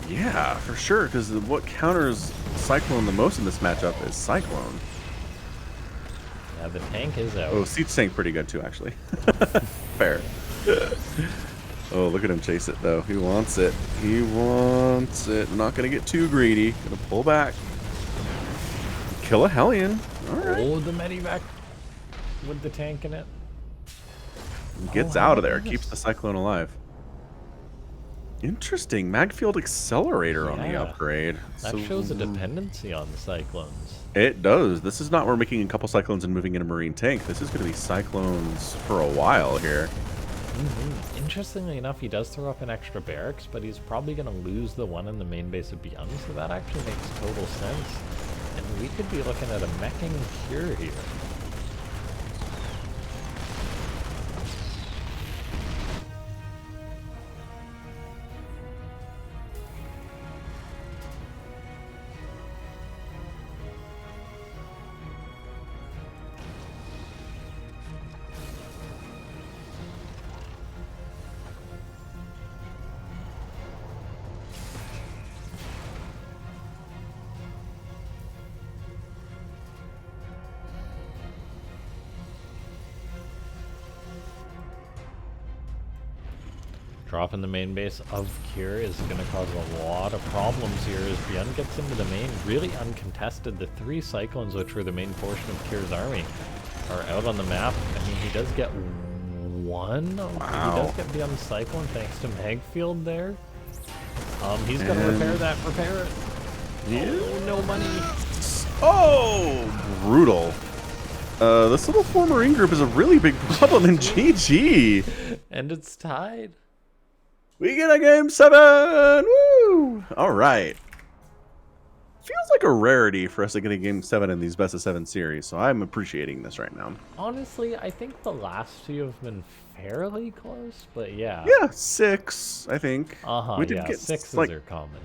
Yeah, for sure, because what counters Cyclone the most in this matchup is Cyclone. Yeah, the tank is out. Oh, Siege Tank pretty good too, actually. Fair. Oh, look at him chase it, though. He wants it. He wants it. Not going to get too greedy. Going to pull back. Kill a Hellion. All right. Oh, the Medivac with the tank in it. Gets out of there. Keeps the Cyclone alive. Interesting. Magfield Accelerator on the upgrade. That shows a dependency on the Cyclones. It does. This is not we're making a couple Cyclones and moving in a Marine tank. This is going to be Cyclones for a while here. Interestingly enough, he does throw up an extra barracks, but he's probably going to lose the one in the main base of ByuN, so that actually makes total sense. And we could be looking at a meching cure here. Dropping the main base of Cure is going to cause a lot of problems here as ByuN gets into the main, really uncontested. The 3 Cyclones, which were the main portion of Cure's army, are out on the map. I mean, he does get one. Wow. He does get ByuN's Cyclone thanks to Magfield there. He's going to repair it. Yeah. Oh, no money. Oh, brutal. This little 4 Marine group is a really big problem in GG. And it's tied. We get a game 7! Woo! All right. Feels like a rarity for us to get a game 7 in these best of 7 series, so I'm appreciating this right now. Honestly, I think the last 2 have been fairly close, but yeah. Yeah, 6, I think. We did get 6s are common.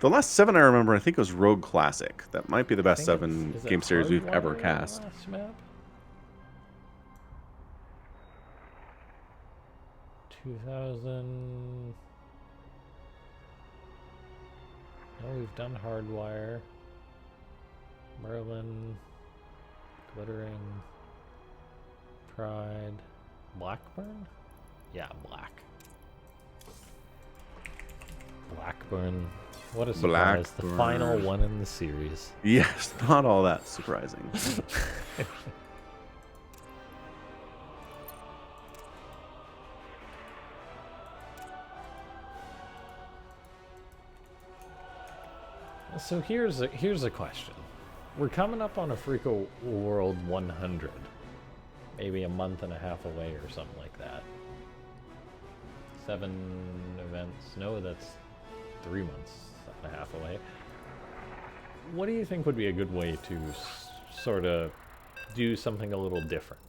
The last 7 I remember, I think it was Rogue Classic. That might be the best 7 game series we've ever cast. Last map? 2000. No, we've done Hardwire. Merlin. Glittering. Pride. Blackburn? Yeah, Blackburn. What a surprise. The final one in the series. Yes, not all that surprising. So here's a question. We're coming up on a Freako World 100. Maybe a month and a half away or something like that. 7 events. No, that's 3 months and a half away. What do you think would be a good way to sort of do something a little different?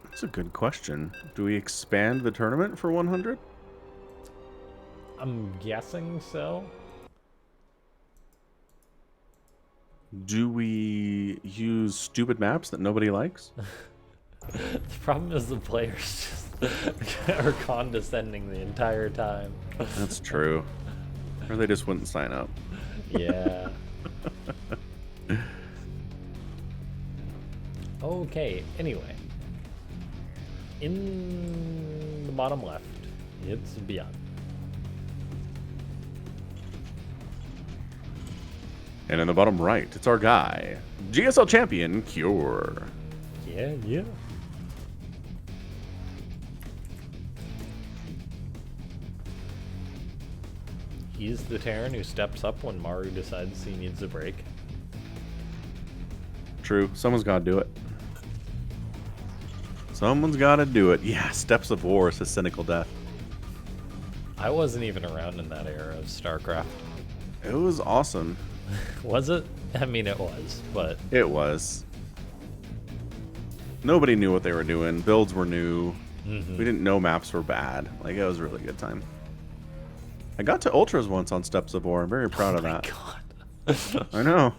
That's a good question. Do we expand the tournament for 100? I'm guessing so. Do we use stupid maps that nobody likes? The problem is the players just are condescending the entire time. That's true. Or they just wouldn't sign up. Yeah. Okay, anyway. In the bottom left, it's ByuN. And in the bottom right, it's our guy, GSL champion, Cure. Yeah. He's the Terran who steps up when Maru decides he needs a break. True. Someone's got to do it. Someone's got to do it. Yeah, Steps of War is a cynical death. I wasn't even around in that era of Starcraft. It was awesome. Was it? I mean, it was, but... It was. Nobody knew what they were doing. Builds were new. We didn't know maps were bad. Like, it was a really good time. I got to Ultras once on Steps of War. I'm very proud of that. God. I know.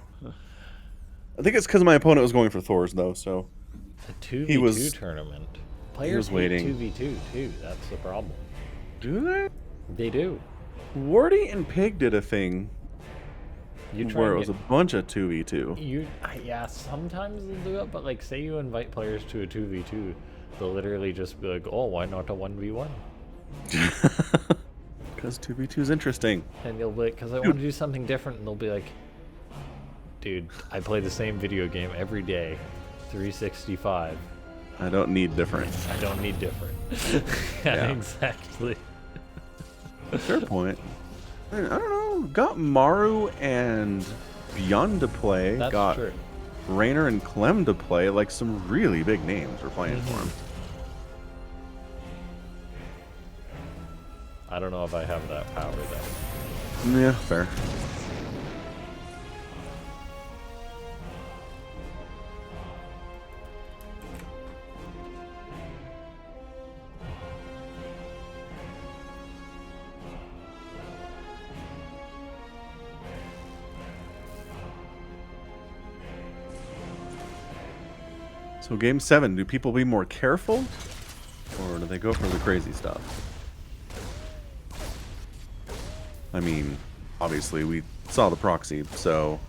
I think it's because my opponent was going for Thors, though, so... A 2v2 tournament. Players hate waiting. 2v2, too. That's the problem. Do they? They do. Wardy and Pig did a thing where it was a bunch of 2v2. Yeah, sometimes they'll do it, but like, say you invite players to a 2v2, they'll literally just be like, oh, why not a 1v1? Because 2v2 is interesting. And you'll be because I want to do something different, and they'll be like, dude, I play the same video game every day, 365. I don't need different. I don't need different. Yeah. Exactly. Fair point. I don't know. Got Maru and ByuN to play. That's got true. Rainer and Clem to play. Like some really big names we're playing for him. I don't know if I have that power though. Yeah, fair. So game 7, do people be more careful? Or do they go for the crazy stuff? I mean, obviously we saw the proxy, so...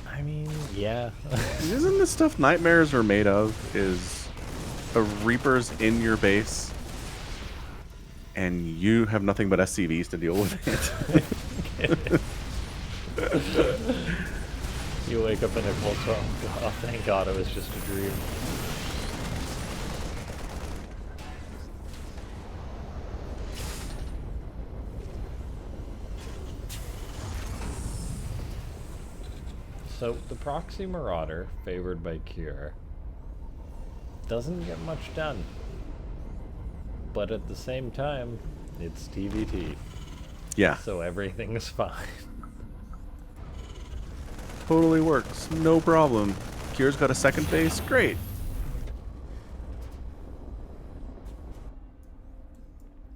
I mean, yeah. Isn't the stuff nightmares are made of is the Reapers in your base and you have nothing but SCVs to deal with it? You wake up in a cold sweat. Oh, thank God it was just a dream. So, the Proxy Marauder, favored by Cure, doesn't get much done. But at the same time, it's TvT. Yeah. So everything's fine. Totally works. No problem. Cure's got a second base. Great.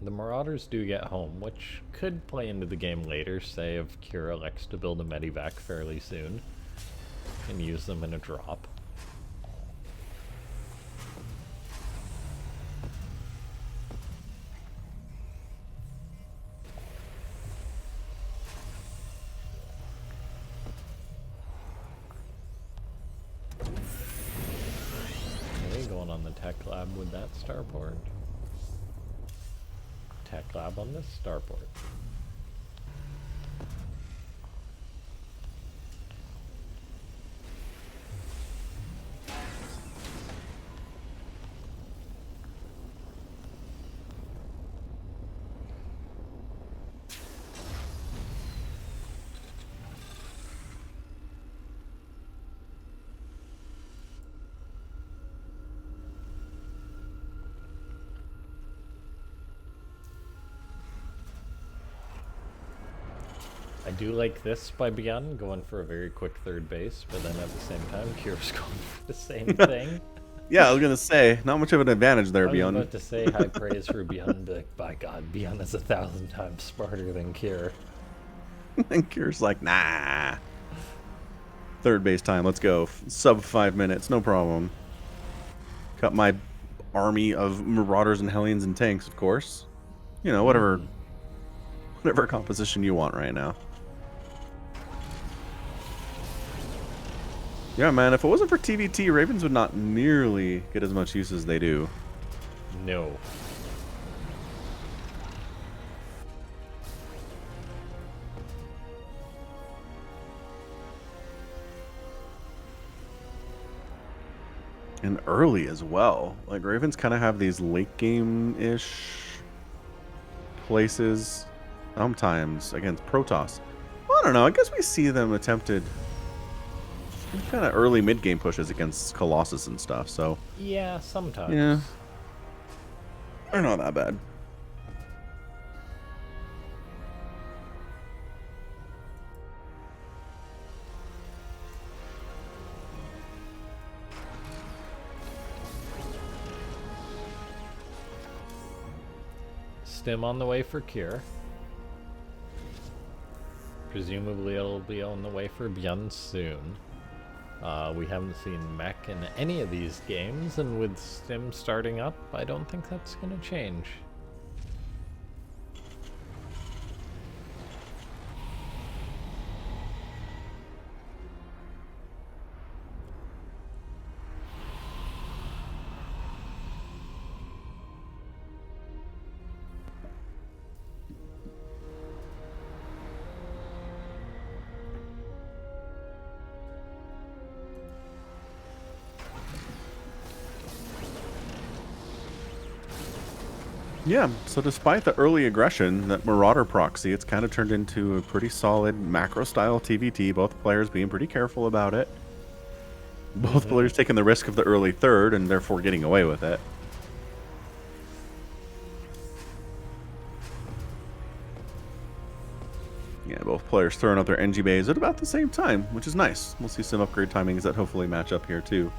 The Marauders do get home, which could play into the game later, say if Cure elects to build a Medivac fairly soon and use them in a drop. Okay, going on the Tech Lab with that starport. Tech Lab on this starport. I do like this by ByuN, going for a very quick third base, but then at the same time, Cure's going for the same thing. Yeah, I was gonna say, not much of an advantage there, I was ByuN. about to say high praise for ByuN, but by God, ByuN is 1,000 times smarter than Cure. And Cure's like, nah. Third base time, let's go. Sub 5 minutes, no problem. Got my army of Marauders and Hellions and tanks, of course. You know, whatever composition you want right now. Yeah, man, if it wasn't for TvT, Ravens would not nearly get as much use as they do. No. And early as well. Like, Ravens kind of have these late game-ish places sometimes against Protoss. Well, I don't know. I guess we see them attempted kind of early mid-game pushes against Colossus and stuff, so... Yeah, sometimes. Yeah. They're not that bad. Stim on the way for Cure. Presumably it'll be on the way for ByuN soon. We haven't seen mech in any of these games, and with Stim starting up, I don't think that's going to change. Yeah, so despite the early aggression, that Marauder proxy, it's kind of turned into a pretty solid macro-style TvT, both players being pretty careful about it. Both players taking the risk of the early third and therefore getting away with it. Yeah, both players throwing up their NG bays at about the same time, which is nice. We'll see some upgrade timings that hopefully match up here too.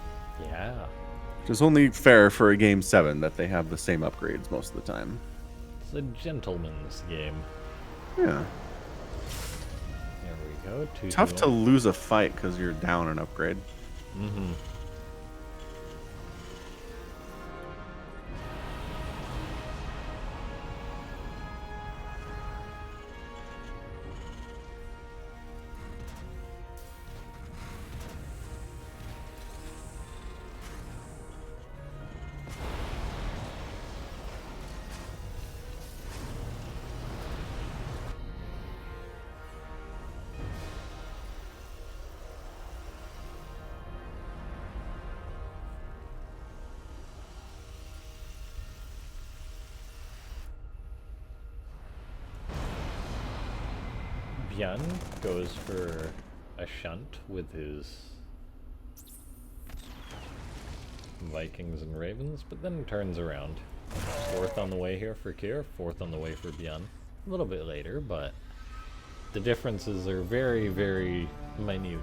Yeah. Which is only fair for a game 7 that they have the same upgrades most of the time. It's a gentleman's game. Yeah. There we go. Tough to lose a fight because you're down an upgrade. Mm-hmm. ByuN goes for a shunt with his Vikings and Ravens, but then turns around. Fourth on the way here for Kier, fourth on the way for ByuN. A little bit later, but the differences are very, very minute.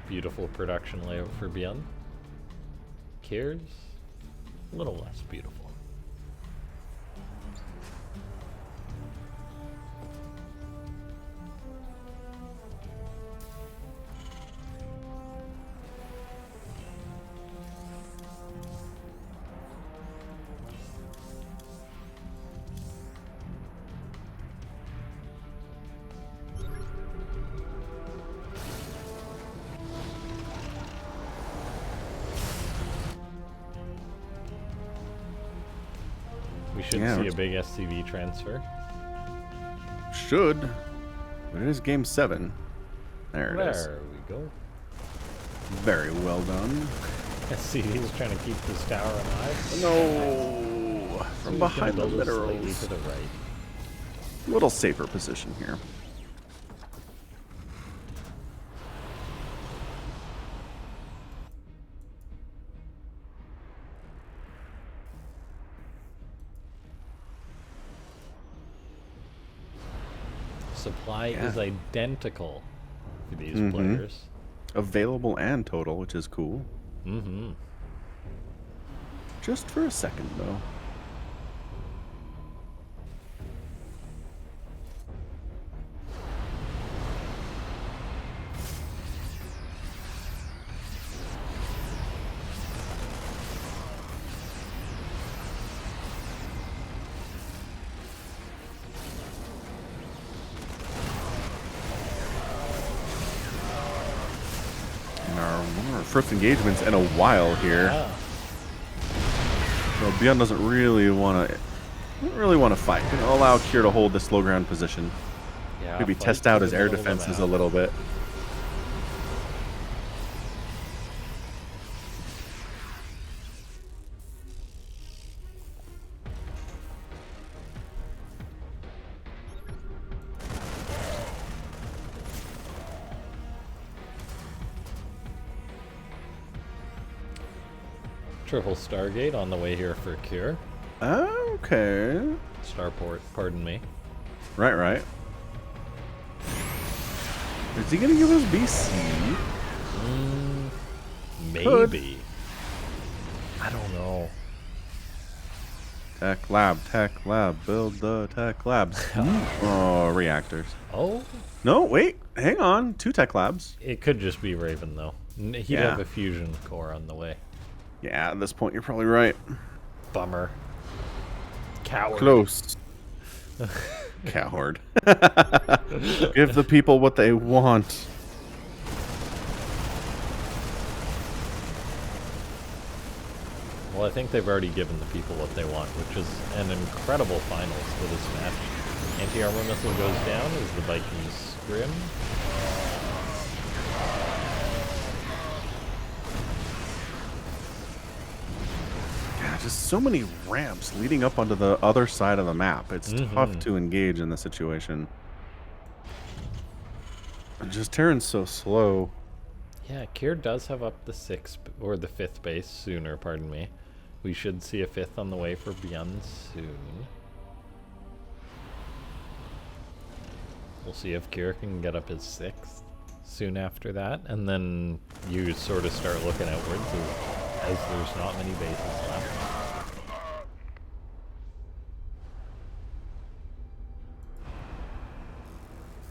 Beautiful production layout for ByuN. Kier's a little less beautiful. We should see a big SCV transfer. Should. But it is game 7. There it is. There we go. Very well done. SCV's trying to keep this tower alive. No! From behind the minerals. To the right. Little safer position here. Supply is identical for these players. Available and total, which is cool. Mm-hmm. Just for a second, though. One of our first engagements in a while here. Yeah. So ByuN doesn't really want to fight. Gonna allow Kier to hold this low ground position. Yeah, Maybe test out his air defenses a little bit. Triple Stargate on the way here for Kier. Okay. Starport, pardon me. Right. Is he gonna give us BC? Maybe. Could. I don't know. Tech lab, build the tech labs. Oh, reactors. Oh? No, wait, hang on. 2 tech labs. It could just be Raven, though. He'd have a fusion core on the way. Yeah, at this point, you're probably right. Bummer. Coward. Close. Coward. Give the people what they want. Well, I think they've already given the people what they want, which is an incredible finals for this match. Anti-armor missile goes down as the Vikings scrim. just so many ramps leading up onto the other side of the map. It's tough to engage in this situation. Just Terran's so slow. Yeah, Kier does have up the 6th or the 5th base sooner, pardon me. We should see a 5th on the way for ByuN soon. We'll see if Kier can get up his 6th soon after that, and then you sort of start looking outwards as there's not many bases left.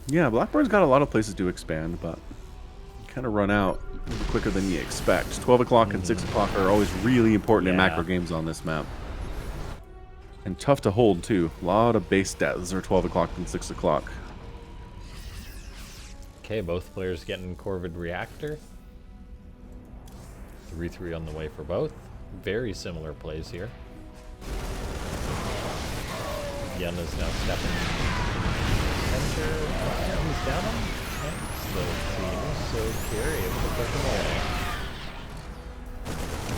Yeah, Blackbird's got a lot of places to expand, but kind of run out quicker than you expect. 12 o'clock and 6 o'clock are always really important in macro games on this map. And tough to hold, too. A lot of base deaths are 12 o'clock and 6 o'clock. Okay, both players getting Corvid Reactor. 3-3 on the way for both. Very similar plays here. ByuN is now stepping center. He's down on tanks, though, it seems. So Kier able to push him away.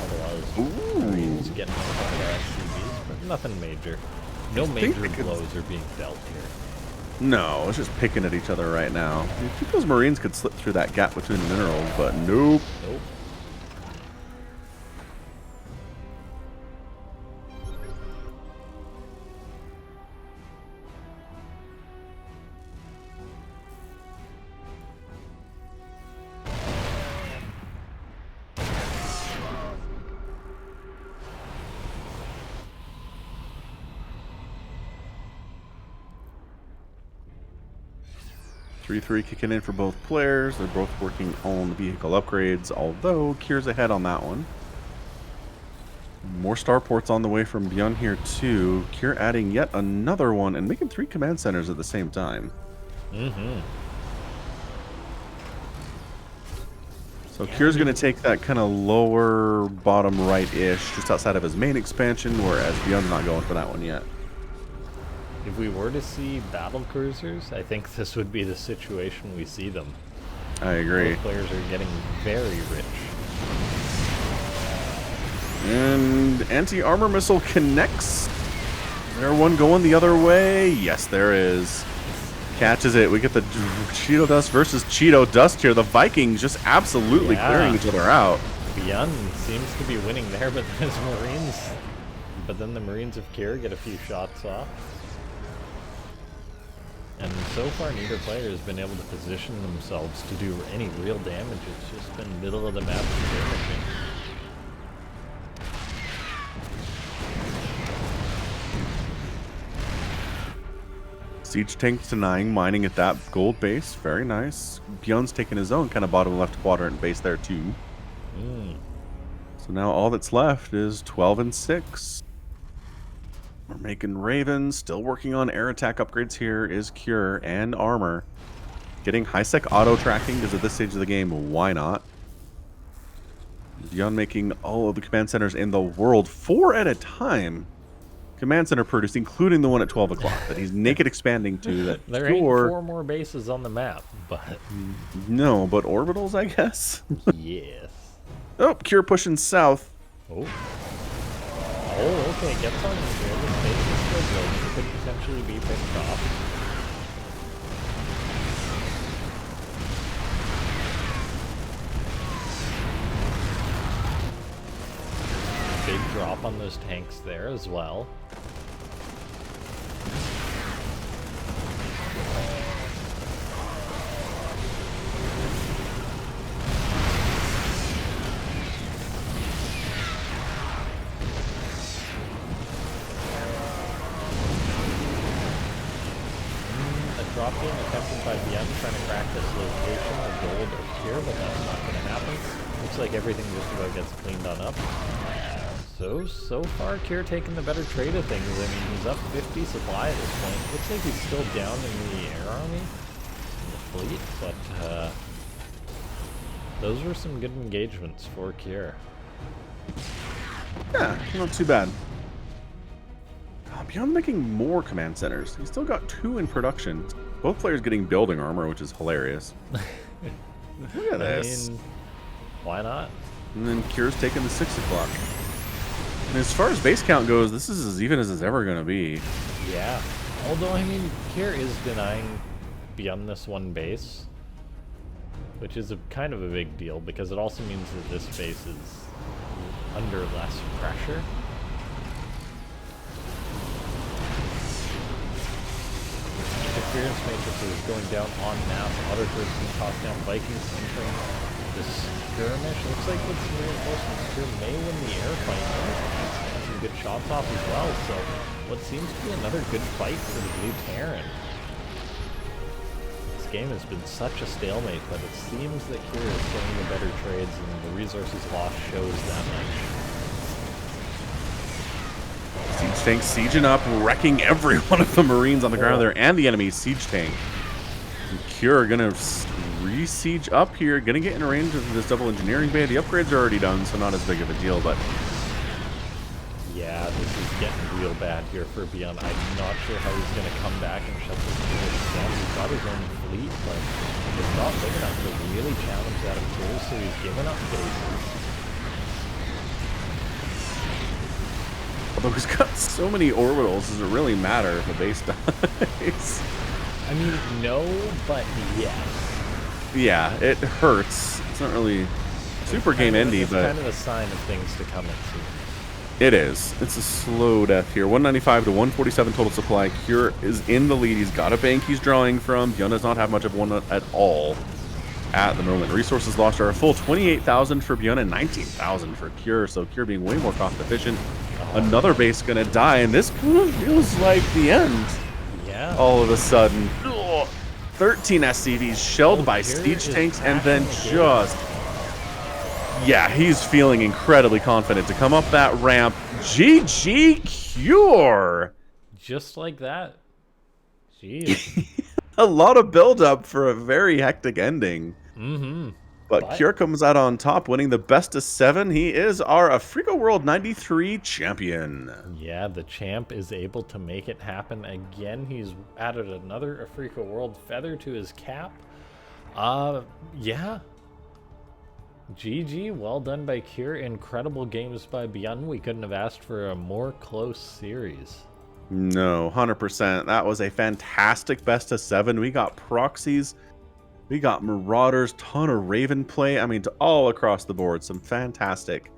Otherwise, Marines getting a couple of SCBs, but nothing major. No major blows are being dealt here. No, it's just picking at each other right now. You think those Marines could slip through that gap between the minerals, but nope. Nope. Three kicking in for both players. They're both working on the vehicle upgrades, although Kier's ahead on that one. More starports on the way from ByuN here too. Kier adding yet another one and making 3 command centers at the same time. So Kier's going to take that kind of lower bottom right-ish, just outside of his main expansion, whereas ByuN's not going for that one yet. If we were to see battle cruisers, I think this would be the situation we see them. I agree. Both players are getting very rich. And anti-armor missile connects. Is there one going the other way? Yes, there is. Catches it. We get the Cheeto Dust versus Cheeto Dust here. The Vikings just absolutely clearing each other out. ByuN seems to be winning there, but there's Marines. But then the Marines of Kier get a few shots off. And so far, neither player has been able to position themselves to do any real damage. It's just been middle of the map damaging. Siege tanks denying, mining at that gold base. Very nice. ByuN's taking his own kind of bottom left quadrant base there too. So now all that's left is 12 and 6. We're making Ravens, still working on air attack upgrades here is Cure and Armor. Getting high-sec auto tracking because at this stage of the game, why not? ByuN making all of the command centers in the world 4 at a time. Command center produced, including the one at 12 o'clock that he's naked expanding to. That there ain't 4 more bases on the map, but... No, but orbitals, I guess? Yes. Oh, Cure pushing south. Oh, okay, gets on here. The space is still building. Could potentially be picked off. Big drop on those tanks there as well. Drop in attempted by ByuN trying to crack this location, the gold up here, but that's not going to happen. Looks like everything just about gets cleaned on up. So far, Kier taking the better trade of things. I mean, he's up 50 supply at this point. Looks like he's still down in the air army, in the fleet, but those were some good engagements for Kier. Yeah, not too bad. ByuN making more command centers. He's still got 2 in production. Both players getting building armor, which is hilarious. Look at this. I mean, why not? And then Cure's taking the 6 o'clock. And as far as base count goes, this is as even as it's ever going to be. Yeah. Although, I mean, Kier is denying ByuN this one base, which is kind of a big deal because it also means that this base is under less pressure. Experience Matrix is going down on mass. Other person tossed down. Vikings entering the skirmish. Looks like with some reinforcements, Kier may win the air fight. And some good shots off as well. So what seems to be another good fight for the Blue Terran. This game has been such a stalemate, but it seems that Kier is getting the better trades, and the resources lost shows that much. Siege tank sieging up, wrecking every one of the Marines on the ground there and the enemy siege tank. And Kier gonna re-siege up here, gonna get in range of this double engineering bay. The upgrades are already done, so not as big of a deal, but yeah, this is getting real bad here for ByuN. I'm not sure how he's gonna come back and shut this position down. He's got his own fleet, but it's not big enough to really challenge that of Kier, so he's given up bases. although he's got so many orbitals, does it really matter if the base dies? I mean, no, but yes. Yeah, it hurts. It's not really super game endy, but it's kind of a sign of things to come, it seems. It is. It's a slow death here. 195 to 147 total supply. Cure is in the lead. He's got a bank he's drawing from. ByuN does not have much of one at all at the moment. Resources lost are a full 28,000 for ByuN and 19,000 for Cure. So Cure being way more cost efficient. Another base gonna die, and this feels like the end. Yeah. All of a sudden. 13 SCVs shelled by siege tanks, and then just... Yeah, he's feeling incredibly confident to come up that ramp. GG Cure! Just like that. Jeez. A lot of build-up for a very hectic ending. Mm-hmm. But Cure comes out on top, winning the best of 7. He is our Africa World 93 champion. Yeah, the champ is able to make it happen again. He's added another Africa World feather to his cap. Yeah. GG, well done by Cure. Incredible games by ByuN. We couldn't have asked for a more close series. No, 100%. That was a fantastic best of 7. We got proxies, we got marauders, ton of Raven play. I mean, all across the board, some fantastic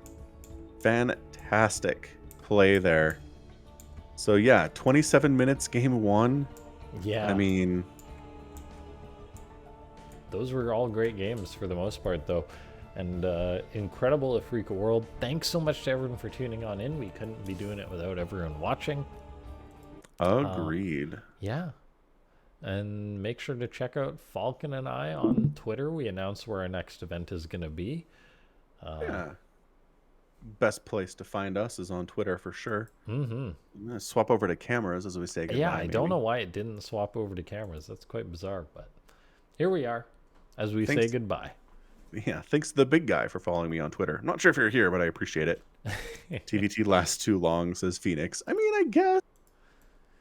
play there. So yeah, 27 minutes game 1. Yeah. I mean, those were all great games for the most part, though. And incredible Africa World. Thanks so much to everyone for tuning on in. We couldn't be doing it without everyone watching. Agreed. Yeah. And make sure to check out Falcon and I on Twitter. We announce where our next event is going to be. Yeah. Best place to find us is on Twitter for sure. Mm-hmm. I'm gonna swap over to cameras as we say goodbye. Yeah, I don't know why it didn't swap over to cameras. That's quite bizarre, but here we are as we say goodbye. Yeah, thanks to the big guy for following me on Twitter. I'm not sure if you're here, but I appreciate it. TvT lasts too long, says Phoenix. I mean, I guess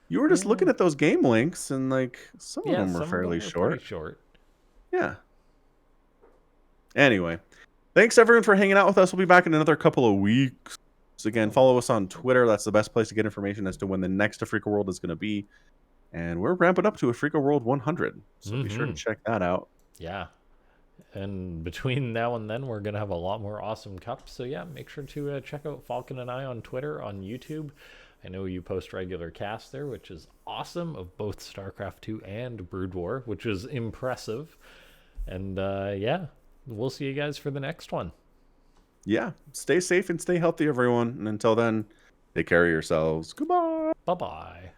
you were just looking at those game links, and like some of them were fairly short. Yeah. Anyway, thanks everyone for hanging out with us. We'll be back in another couple of weeks. So again, follow us on Twitter. That's the best place to get information as to when the next Africa World is going to be. And we're ramping up to Africa World 100. So be sure to check that out. Yeah. And between now and then, we're going to have a lot more awesome cups. So yeah, make sure to check out Falcon and I on Twitter, on YouTube. I know you post regular casts there, which is awesome, of both StarCraft 2 and Brood War, which is impressive. And yeah, we'll see you guys for the next one. Yeah, stay safe and stay healthy, everyone. And until then, take care of yourselves. Goodbye. Bye-bye.